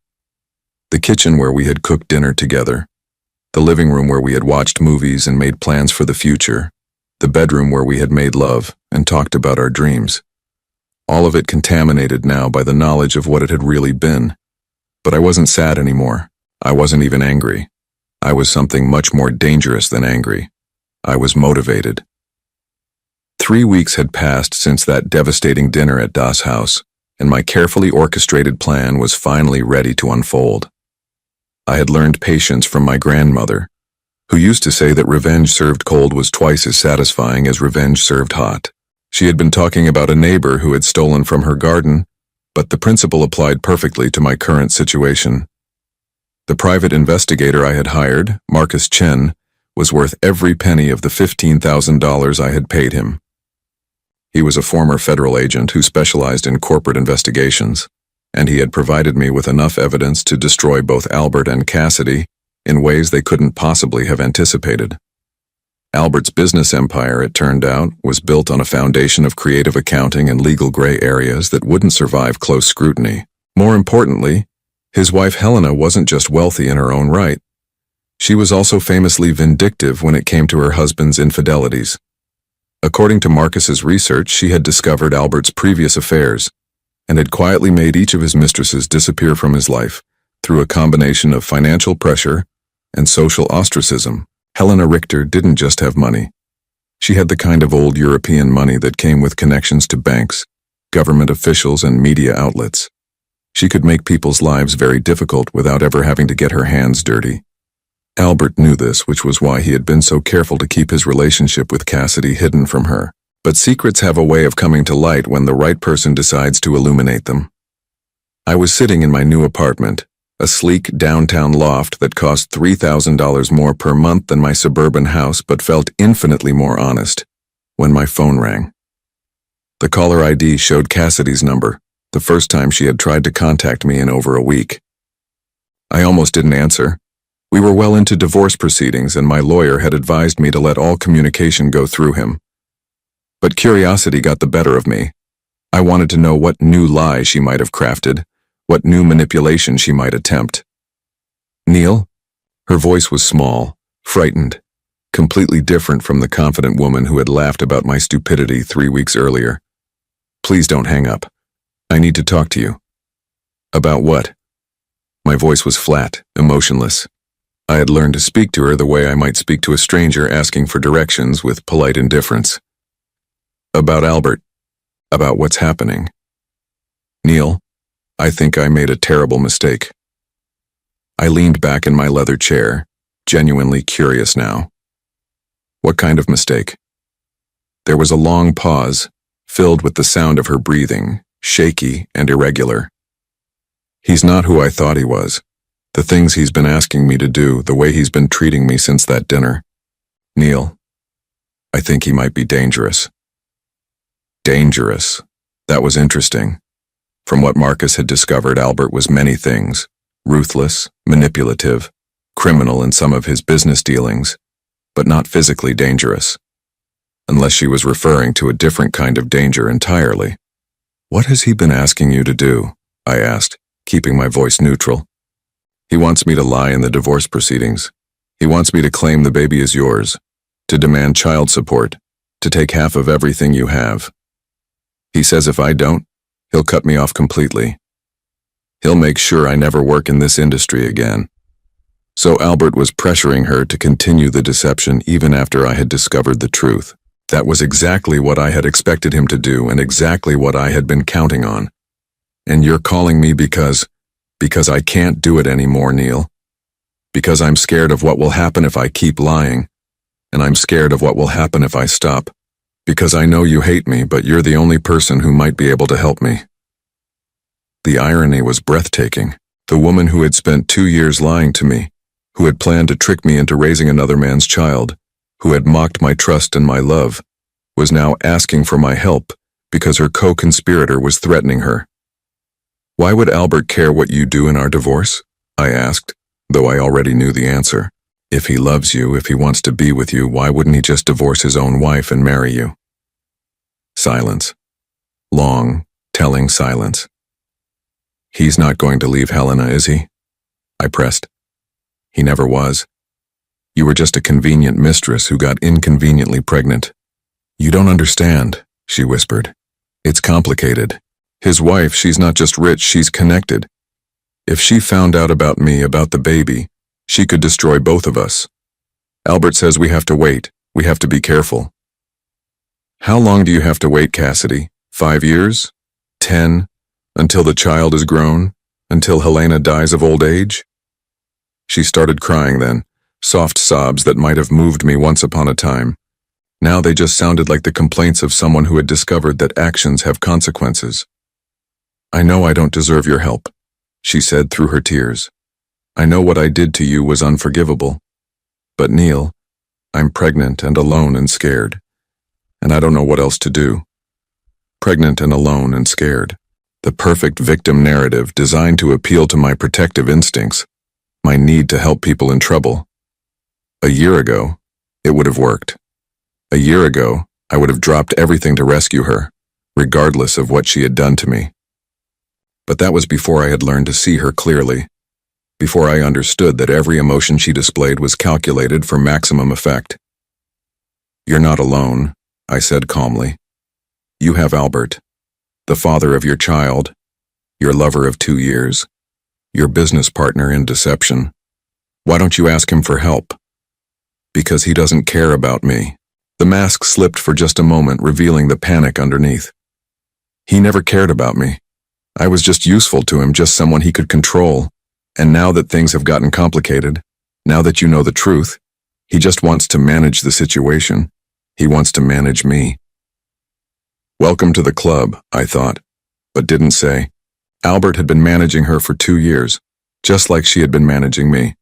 The kitchen where we had cooked dinner together, the living room where we had watched movies and made plans for the future, the bedroom where we had made love and talked about our dreams. All of it contaminated now by the knowledge of what it had really been. But I wasn't sad anymore. I wasn't even angry. I was something much more dangerous than angry. I was motivated. 3 weeks had passed since that devastating dinner at Das house, and my carefully orchestrated plan was finally ready to unfold. I had learned patience from my grandmother, who used to say that revenge served cold was twice as satisfying as revenge served hot. She had been talking about a neighbor who had stolen from her garden, but the principle applied perfectly to my current situation. The private investigator I had hired, Marcus Chen, was worth every penny of the $15,000 I had paid him. He was a former federal agent who specialized in corporate investigations, and he had provided me with enough evidence to destroy both Albert and Cassidy in ways they couldn't possibly have anticipated. Albert's business empire, it turned out, was built on a foundation of creative accounting and legal gray areas that wouldn't survive close scrutiny. More importantly, his wife Helena wasn't just wealthy in her own right. She was also famously vindictive when it came to her husband's infidelities. According to Marcus's research, she had discovered Albert's previous affairs and had quietly made each of his mistresses disappear from his life through a combination of financial pressure and social ostracism. Helena Richter didn't just have money. She had the kind of old European money that came with connections to banks, government officials, and media outlets. She could make people's lives very difficult without ever having to get her hands dirty. Albert knew this, which was why he had been so careful to keep his relationship with Cassidy hidden from her. But secrets have a way of coming to light when the right person decides to illuminate them. I was sitting in my new apartment, a sleek downtown loft that cost $3,000 more per month than my suburban house but felt infinitely more honest, when my phone rang. The caller ID showed Cassidy's number, the first time she had tried to contact me in over a week. I almost didn't answer. We were well into divorce proceedings and my lawyer had advised me to let all communication go through him. But curiosity got the better of me. I wanted to know what new lie she might have crafted, what new manipulation she might attempt. Neil? Her voice was small, frightened, completely different from the confident woman who had laughed about my stupidity 3 weeks earlier. Please don't hang up. I need to talk to you. About what? My voice was flat, emotionless. I had learned to speak to her the way I might speak to a stranger asking for directions with polite indifference. About Albert. About what's happening. Neil, I think I made a terrible mistake. I leaned back in my leather chair, genuinely curious now. What kind of mistake? There was a long pause, filled with the sound of her breathing, shaky and irregular. He's not who I thought he was. The things he's been asking me to do, the way he's been treating me since that dinner. Neil, I think he might be dangerous. Dangerous. That was interesting. From what Marcus had discovered, Albert was many things: ruthless, manipulative, criminal in some of his business dealings, but not physically dangerous. Unless she was referring to a different kind of danger entirely. What has he been asking you to do? I asked, keeping my voice neutral. He wants me to lie in the divorce proceedings. He wants me to claim the baby is yours, to demand child support, to take half of everything you have. He says if I don't, he'll cut me off completely. He'll make sure I never work in this industry again. So Albert was pressuring her to continue the deception even after I had discovered the truth. That was exactly what I had expected him to do and exactly what I had been counting on. And you're calling me because I can't do it anymore, Neil. Because I'm scared of what will happen if I keep lying. And I'm scared of what will happen if I stop. Because I know you hate me, but you're the only person who might be able to help me. The irony was breathtaking. The woman who had spent 2 years lying to me, who had planned to trick me into raising another man's child, who had mocked my trust and my love, was now asking for my help because her co-conspirator was threatening her. Why would Albert care what you do in our divorce? I asked, though I already knew the answer. If he loves you, if he wants to be with you, why wouldn't he just divorce his own wife and marry you? Silence. Long, telling silence. He's not going to leave Helena, is he? I pressed. He never was. You were just a convenient mistress who got inconveniently pregnant. You don't understand, she whispered. It's complicated. His wife, she's not just rich, she's connected. If she found out about me, about the baby, she could destroy both of us. Albert says we have to wait. We have to be careful. How long do you have to wait, Cassidy? 5 years? 10? Until the child is grown? Until Helena dies of old age? She started crying then, soft sobs that might have moved me once upon a time. Now they just sounded like the complaints of someone who had discovered that actions have consequences. I know I don't deserve your help, she said through her tears. I know what I did to you was unforgivable. But Neil, I'm pregnant and alone and scared. And I don't know what else to do. Pregnant and alone and scared. The perfect victim narrative designed to appeal to my protective instincts, my need to help people in trouble. A year ago, it would have worked. A year ago, I would have dropped everything to rescue her, regardless of what she had done to me. But that was before I had learned to see her clearly, before I understood that every emotion she displayed was calculated for maximum effect. You're not alone, I said calmly. You have Albert, the father of your child, your lover of 2 years, your business partner in deception. Why don't you ask him for help? Because he doesn't care about me. The mask slipped for just a moment, revealing the panic underneath. He never cared about me. I was just useful to him, just someone he could control. And now that things have gotten complicated, now that you know the truth, he just wants to manage the situation. He wants to manage me. Welcome to the club, I thought, but didn't say. Albert had been managing her for 2 years, just like she had been managing me.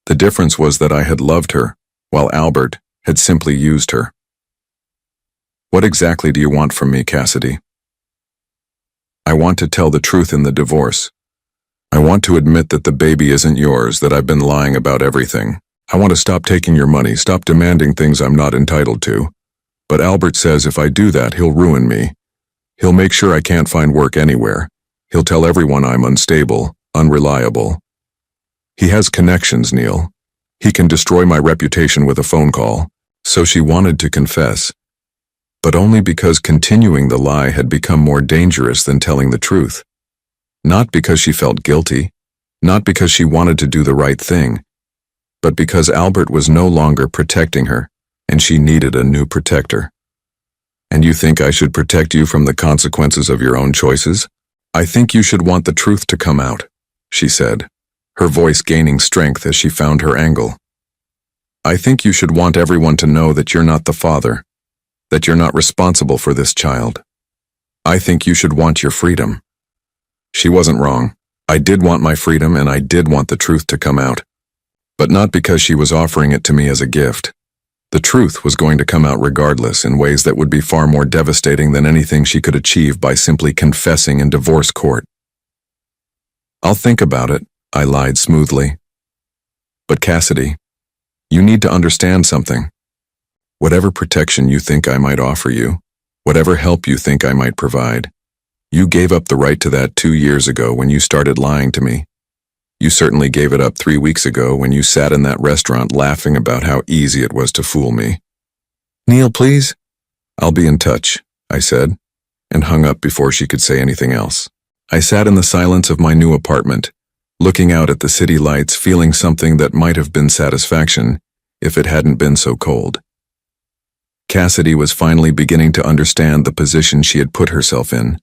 The difference was that I had loved her, while Albert had simply used her. What exactly do you want from me, Cassidy? I want to tell the truth in the divorce. I want to admit that the baby isn't yours, that I've been lying about everything. I want to stop taking your money, stop demanding things I'm not entitled to. But Albert says if I do that, he'll ruin me. He'll make sure I can't find work anywhere. He'll tell everyone I'm unstable, unreliable. He has connections, Neil. He can destroy my reputation with a phone call. So she wanted to confess, but only because continuing the lie had become more dangerous than telling the truth. Not because she felt guilty, not because she wanted to do the right thing, but because Albert was no longer protecting her, and she needed a new protector. And you think I should protect you from the consequences of your own choices? I think you should want the truth to come out, she said, her voice gaining strength as she found her angle. I think you should want everyone to know that you're not the father, that you're not responsible for this child. I think you should want your freedom. She wasn't wrong. I did want my freedom and I did want the truth to come out. But not because she was offering it to me as a gift. The truth was going to come out regardless in ways that would be far more devastating than anything she could achieve by simply confessing in divorce court. I'll think about it, I lied smoothly. But Cassidy, you need to understand something. Whatever protection you think I might offer you, whatever help you think I might provide, you gave up the right to that 2 years ago when you started lying to me. You certainly gave it up 3 weeks ago when you sat in that restaurant laughing about how easy it was to fool me. Neil, please? I'll be in touch, I said, and hung up before she could say anything else. I sat in the silence of my new apartment, looking out at the city lights, feeling something that might have been satisfaction if it hadn't been so cold. Cassidy was finally beginning to understand the position she had put herself in.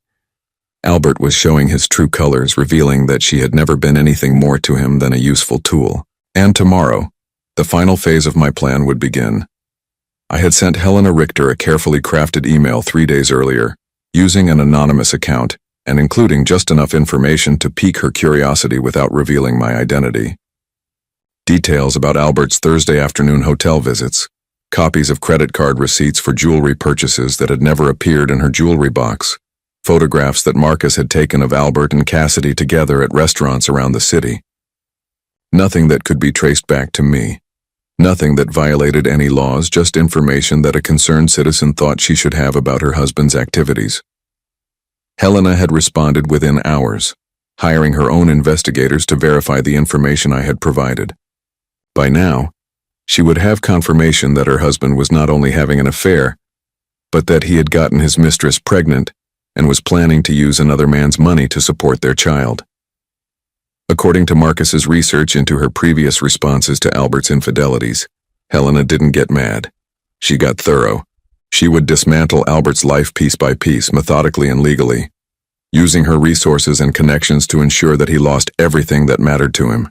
Albert was showing his true colors, revealing that she had never been anything more to him than a useful tool. And tomorrow, the final phase of my plan would begin. I had sent Helena Richter a carefully crafted email 3 days earlier, using an anonymous account, and including just enough information to pique her curiosity without revealing my identity. Details about Albert's Thursday afternoon hotel visits, copies of credit card receipts for jewelry purchases that had never appeared in her jewelry box, photographs that Marcus had taken of Albert and Cassidy together at restaurants around the city. Nothing that could be traced back to me. Nothing that violated any laws, just information that a concerned citizen thought she should have about her husband's activities. Helena had responded within hours, hiring her own investigators to verify the information I had provided. By now, she would have confirmation that her husband was not only having an affair, but that he had gotten his mistress pregnant and was planning to use another man's money to support their child. According to Marcus's research into her previous responses to Albert's infidelities, Helena didn't get mad. She got thorough. She would dismantle Albert's life piece by piece, methodically and legally, using her resources and connections to ensure that he lost everything that mattered to him.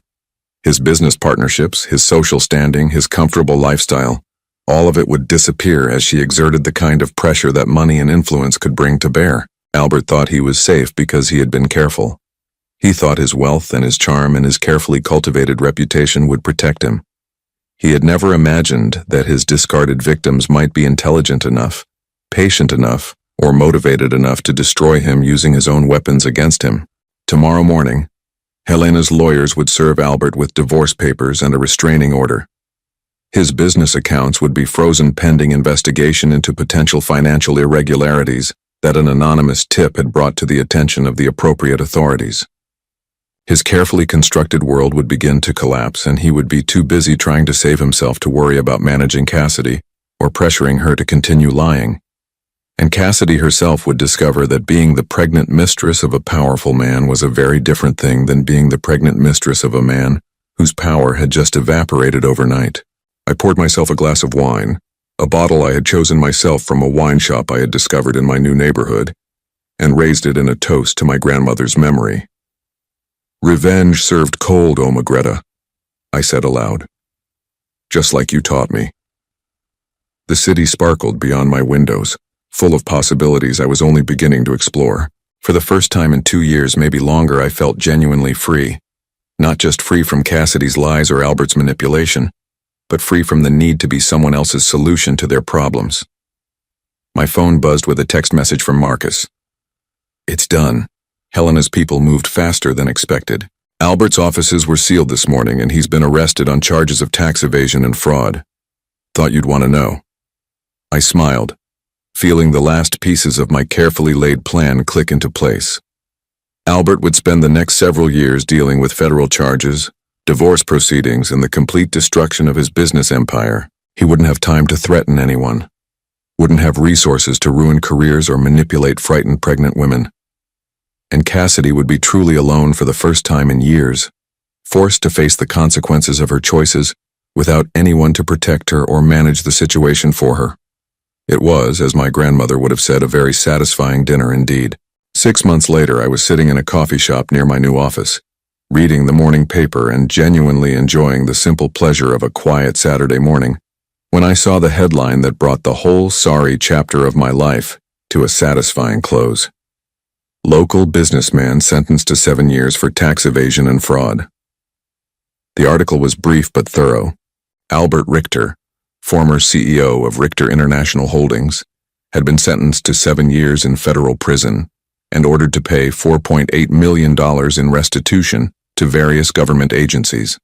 His business partnerships, his social standing, his comfortable lifestyle, all of it would disappear as she exerted the kind of pressure that money and influence could bring to bear. Albert thought he was safe because he had been careful. He thought his wealth and his charm and his carefully cultivated reputation would protect him. He had never imagined that his discarded victims might be intelligent enough, patient enough, or motivated enough to destroy him using his own weapons against him. Tomorrow morning, Helena's lawyers would serve Albert with divorce papers and a restraining order. His business accounts would be frozen pending investigation into potential financial irregularities that an anonymous tip had brought to the attention of the appropriate authorities. His carefully constructed world would begin to collapse, and he would be too busy trying to save himself to worry about managing Cassidy or pressuring her to continue lying. And Cassidy herself would discover that being the pregnant mistress of a powerful man was a very different thing than being the pregnant mistress of a man whose power had just evaporated overnight. I poured myself a glass of wine, a bottle I had chosen myself from a wine shop I had discovered in my new neighborhood, and raised it in a toast to my grandmother's memory. "Revenge served cold, O Magretta," I said aloud. "Just like you taught me." The city sparkled beyond my windows, full of possibilities I was only beginning to explore. For the first time in 2 years, maybe longer, I felt genuinely free. Not just free from Cassidy's lies or Albert's manipulation, but free from the need to be someone else's solution to their problems. My phone buzzed with a text message from Marcus. "It's done. Helena's people moved faster than expected. Albert's offices were sealed this morning, and he's been arrested on charges of tax evasion and fraud. Thought you'd want to know." I smiled, feeling the last pieces of my carefully laid plan click into place. Albert would spend the next several years dealing with federal charges, divorce proceedings, and the complete destruction of his business empire. He wouldn't have time to threaten anyone, wouldn't have resources to ruin careers or manipulate frightened pregnant women. And Cassidy would be truly alone for the first time in years, forced to face the consequences of her choices without anyone to protect her or manage the situation for her. It was, as my grandmother would have said, a very satisfying dinner indeed. 6 months later, I was sitting in a coffee shop near my new office, reading the morning paper and genuinely enjoying the simple pleasure of a quiet Saturday morning, when I saw the headline that brought the whole sorry chapter of my life to a satisfying close. Local businessman sentenced to 7 years for tax evasion and fraud. The article was brief but thorough. Albert Richter, former CEO of Richter International Holdings, had been sentenced to 7 years in federal prison and ordered to pay $4.8 million in restitution to various government agencies.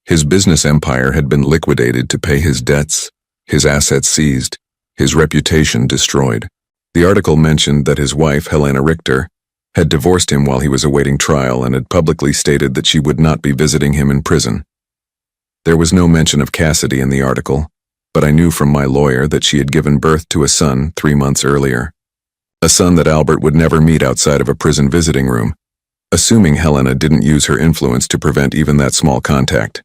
His business empire had been liquidated to pay his debts, his assets seized, his reputation destroyed. The article mentioned that his wife, Helena Richter, had divorced him while he was awaiting trial and had publicly stated that she would not be visiting him in prison. There was no mention of Cassidy in the article, but I knew from my lawyer that she had given birth to a son 3 months earlier. A son that Albert would never meet outside of a prison visiting room, assuming Helena didn't use her influence to prevent even that small contact.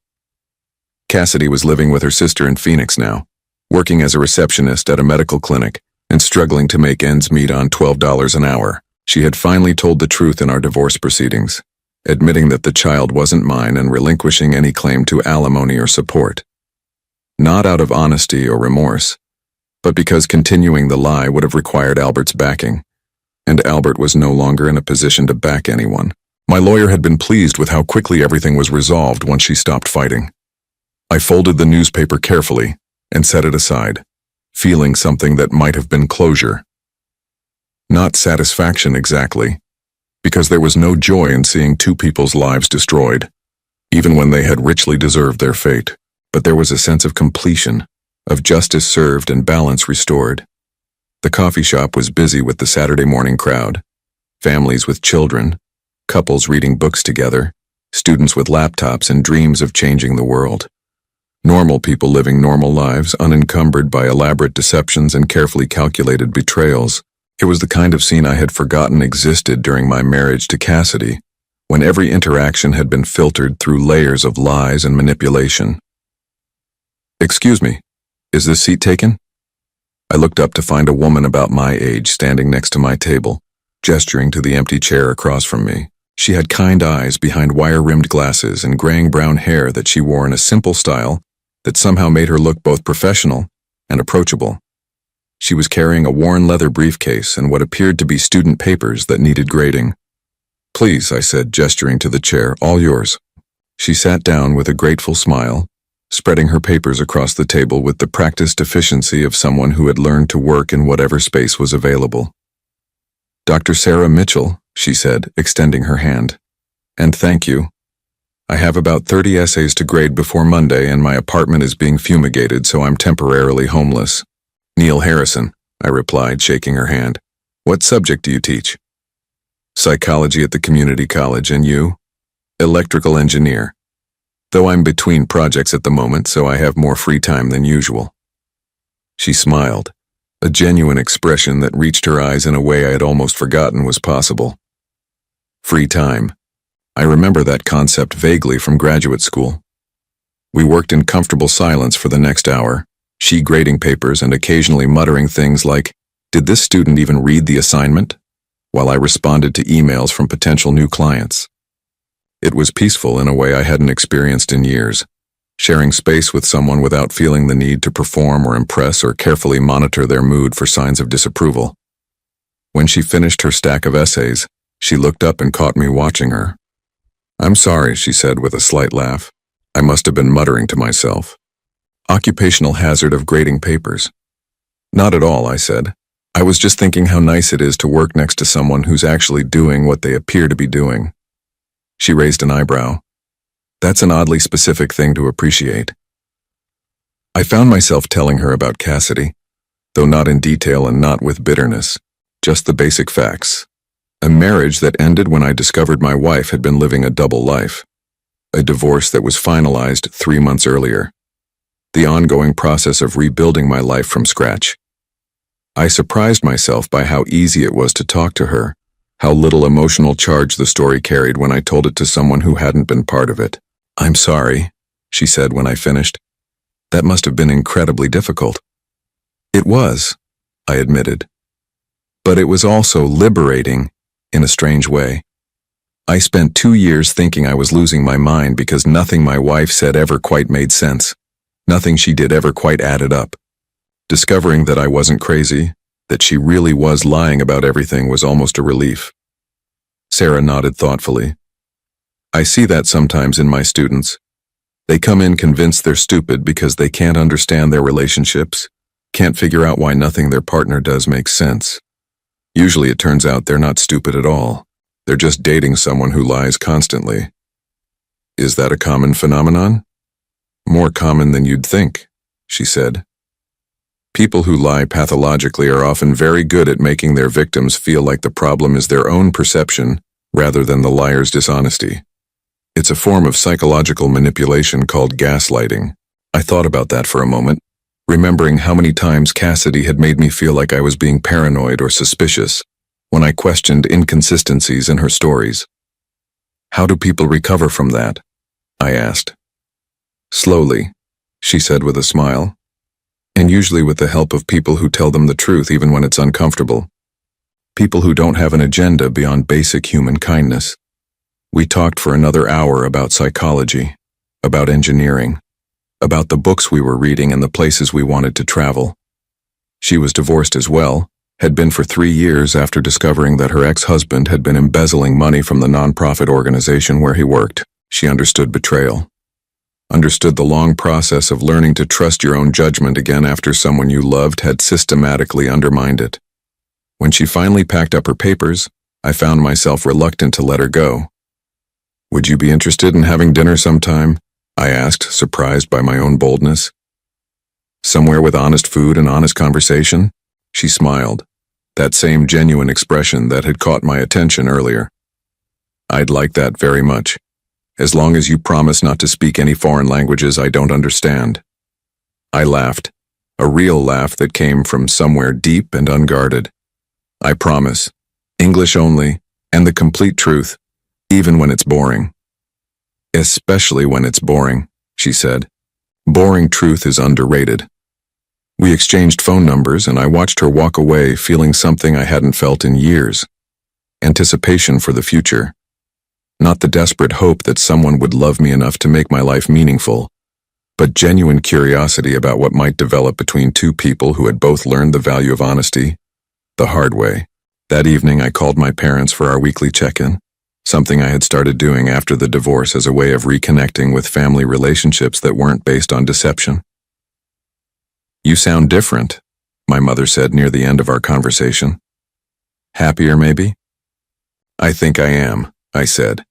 Cassidy was living with her sister in Phoenix now, working as a receptionist at a medical clinic and struggling to make ends meet on $12 an hour. She had finally told the truth in our divorce proceedings, admitting that the child wasn't mine and relinquishing any claim to alimony or support. Not out of honesty or remorse, but because continuing the lie would have required Albert's backing, and Albert was no longer in a position to back anyone. My lawyer had been pleased with how quickly everything was resolved once she stopped fighting. I folded the newspaper carefully and set it aside, feeling something that might have been closure. Not satisfaction exactly, because there was no joy in seeing 2 people's lives destroyed, even when they had richly deserved their fate. But there was a sense of completion, of justice served and balance restored. The coffee shop was busy with the Saturday morning crowd, families with children, couples reading books together, students with laptops and dreams of changing the world. Normal people living normal lives, unencumbered by elaborate deceptions and carefully calculated betrayals. It was the kind of scene I had forgotten existed during my marriage to Cassidy, when every interaction had been filtered through layers of lies and manipulation. "Excuse me, is this seat taken?" I looked up to find a woman about my age standing next to my table, gesturing to the empty chair across from me. She had kind eyes behind wire-rimmed glasses and graying brown hair that she wore in a simple style that somehow made her look both professional and approachable. She was carrying a worn leather briefcase and what appeared to be student papers that needed grading. "Please," I said, gesturing to the chair, "all yours." She sat down with a grateful smile, spreading her papers across the table with the practiced efficiency of someone who had learned to work in whatever space was available. "Dr. Sarah Mitchell," she said, extending her hand. "And thank you. I have about 30 essays to grade before Monday and my apartment is being fumigated, so I'm temporarily homeless." "Neil Harrison," I replied, shaking her hand. "What subject do you teach?" "Psychology at the community college, and you?" "Electrical engineer. Though I'm between projects at the moment, so I have more free time than usual." She smiled, a genuine expression that reached her eyes in a way I had almost forgotten was possible. Free time. I remember that concept vaguely from graduate school. We worked in comfortable silence for the next hour, she grading papers and occasionally muttering things like, "Did this student even read the assignment?" while I responded to emails from potential new clients. It was peaceful in a way I hadn't experienced in years, sharing space with someone without feeling the need to perform or impress or carefully monitor their mood for signs of disapproval. When she finished her stack of essays, she looked up and caught me watching her. "I'm sorry," she said with a slight laugh. I must have been muttering to myself. "Occupational hazard of grading papers." "Not at all," I said. "I was just thinking how nice it is to work next to someone who's actually doing what they appear to be doing." She raised an eyebrow. "That's an oddly specific thing to appreciate." I found myself telling her about Cassidy, though not in detail and not with bitterness, just the basic facts. A marriage that ended when I discovered my wife had been living a double life. A divorce that was finalized 3 months earlier. The ongoing process of rebuilding my life from scratch. I surprised myself by how easy it was to talk to her, how little emotional charge the story carried when I told it to someone who hadn't been part of it. "I'm sorry," she said when I finished. "That must have been incredibly difficult." "It was," I admitted. "But it was also liberating, in a strange way. I spent 2 years thinking I was losing my mind because nothing my wife said ever quite made sense. Nothing she did ever quite added up. Discovering that I wasn't crazy, that she really was lying about everything, was almost a relief." Sarah nodded thoughtfully. "I see that sometimes in my students. They come in convinced they're stupid because they can't understand their relationships, can't figure out why nothing their partner does makes sense. Usually it turns out they're not stupid at all. They're just dating someone who lies constantly." "Is that a common phenomenon?" "More common than you'd think," she said. "People who lie pathologically are often very good at making their victims feel like the problem is their own perception rather than the liar's dishonesty. It's a form of psychological manipulation called gaslighting." I thought about that for a moment, remembering how many times Cassidy had made me feel like I was being paranoid or suspicious when I questioned inconsistencies in her stories. "How do people recover from that?" I asked. "Slowly," she said with a smile. "And usually with the help of people who tell them the truth even when it's uncomfortable. People who don't have an agenda beyond basic human kindness." We talked for another hour about psychology, about engineering, about the books we were reading and the places we wanted to travel. She was divorced as well, had been for 3 years after discovering that her ex-husband had been embezzling money from the nonprofit organization where he worked. She understood betrayal. Understood the long process of learning to trust your own judgment again after someone you loved had systematically undermined it. When she finally packed up her papers, I found myself reluctant to let her go. "Would you be interested in having dinner sometime?" I asked, surprised by my own boldness. "Somewhere with honest food and honest conversation?" She smiled. that same genuine expression that had caught my attention earlier. I'd like that very much, as long as you promise not to speak any foreign languages I don't understand. I laughed, a real laugh that came from somewhere deep and unguarded. I promise, English only, and the complete truth, even when it's boring. Especially when it's boring, she said. Boring truth is underrated. We exchanged phone numbers and I watched her walk away feeling something I hadn't felt in years. Anticipation for the future. Not the desperate hope that someone would love me enough to make my life meaningful, but genuine curiosity about what might develop between two people who had both learned the value of honesty the hard way. That evening I called my parents for our weekly check-in, something I had started doing after the divorce as a way of reconnecting with family relationships that weren't based on deception. "You sound different," my mother said near the end of our conversation. "Happier, maybe?" "I think I am," I said,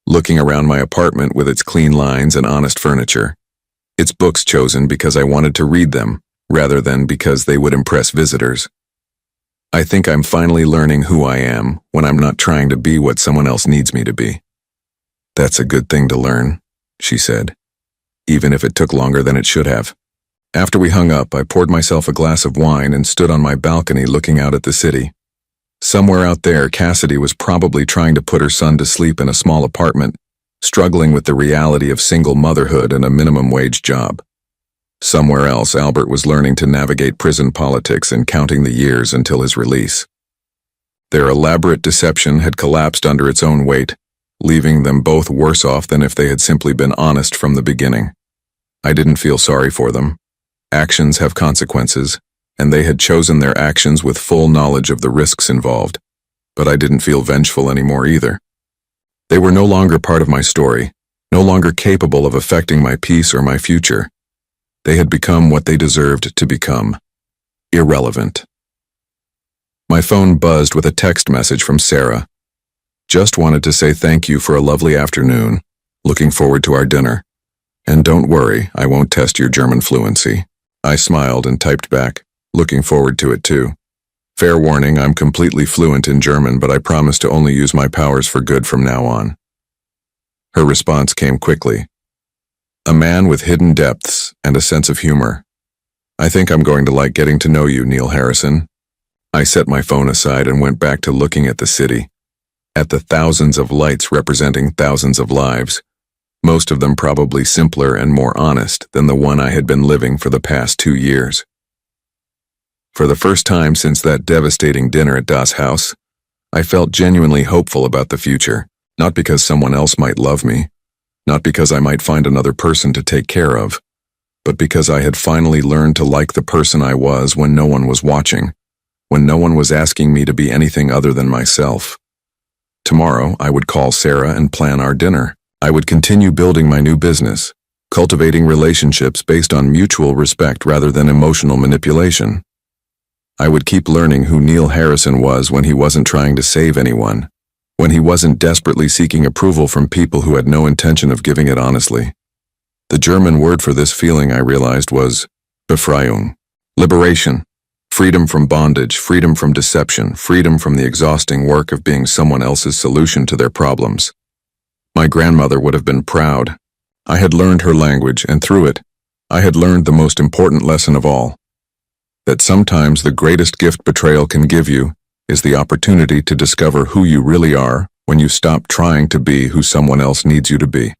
looking around my apartment with its clean lines and honest furniture. Its books chosen because I wanted to read them, rather than because they would impress visitors. I think I'm finally learning who I am when I'm not trying to be what someone else needs me to be. "That's a good thing to learn," she said, even if it took longer than it should have. After we hung up, I poured myself a glass of wine and stood on my balcony looking out at the city. Somewhere out there, Cassidy was probably trying to put her son to sleep in a small apartment, struggling with the reality of single motherhood and a minimum wage job. Somewhere else, Albert was learning to navigate prison politics and counting the years until his release. Their elaborate deception had collapsed under its own weight, leaving them both worse off than if they had simply been honest from the beginning. I didn't feel sorry for them. Actions have consequences, and they had chosen their actions with full knowledge of the risks involved, but I didn't feel vengeful anymore either. They were no longer part of my story, no longer capable of affecting my peace or my future. They had become what they deserved to become: irrelevant. My phone buzzed with a text message from Sarah. "Just wanted to say thank you for a lovely afternoon. Looking forward to our dinner. And don't worry, I won't test your German fluency." I smiled and typed back, "Looking forward to it too. Fair warning, I'm completely fluent in German, but I promise to only use my powers for good from now on." Her response came quickly. "A man with hidden depths and a sense of humor. I think I'm going to like getting to know you, Neil Harrison." I set my phone aside and went back to looking at the city, at the thousands of lights representing thousands of lives, most of them probably simpler and more honest than the one I had been living for the past 2 years. For the first time since that devastating dinner at Das Haus, I felt genuinely hopeful about the future, not because someone else might love me, not because I might find another person to take care of, but because I had finally learned to like the person I was when no one was watching, when no one was asking me to be anything other than myself. Tomorrow, I would call Sarah and plan our dinner. I would continue building my new business, cultivating relationships based on mutual respect rather than emotional manipulation. I would keep learning who Neil Harrison was when he wasn't trying to save anyone, when he wasn't desperately seeking approval from people who had no intention of giving it honestly. The German word for this feeling, I realized, was Befreiung, liberation, freedom from bondage, freedom from deception, freedom from the exhausting work of being someone else's solution to their problems. My grandmother would have been proud. I had learned her language, and through it, I had learned the most important lesson of all: that sometimes the greatest gift betrayal can give you is the opportunity to discover who you really are when you stop trying to be who someone else needs you to be.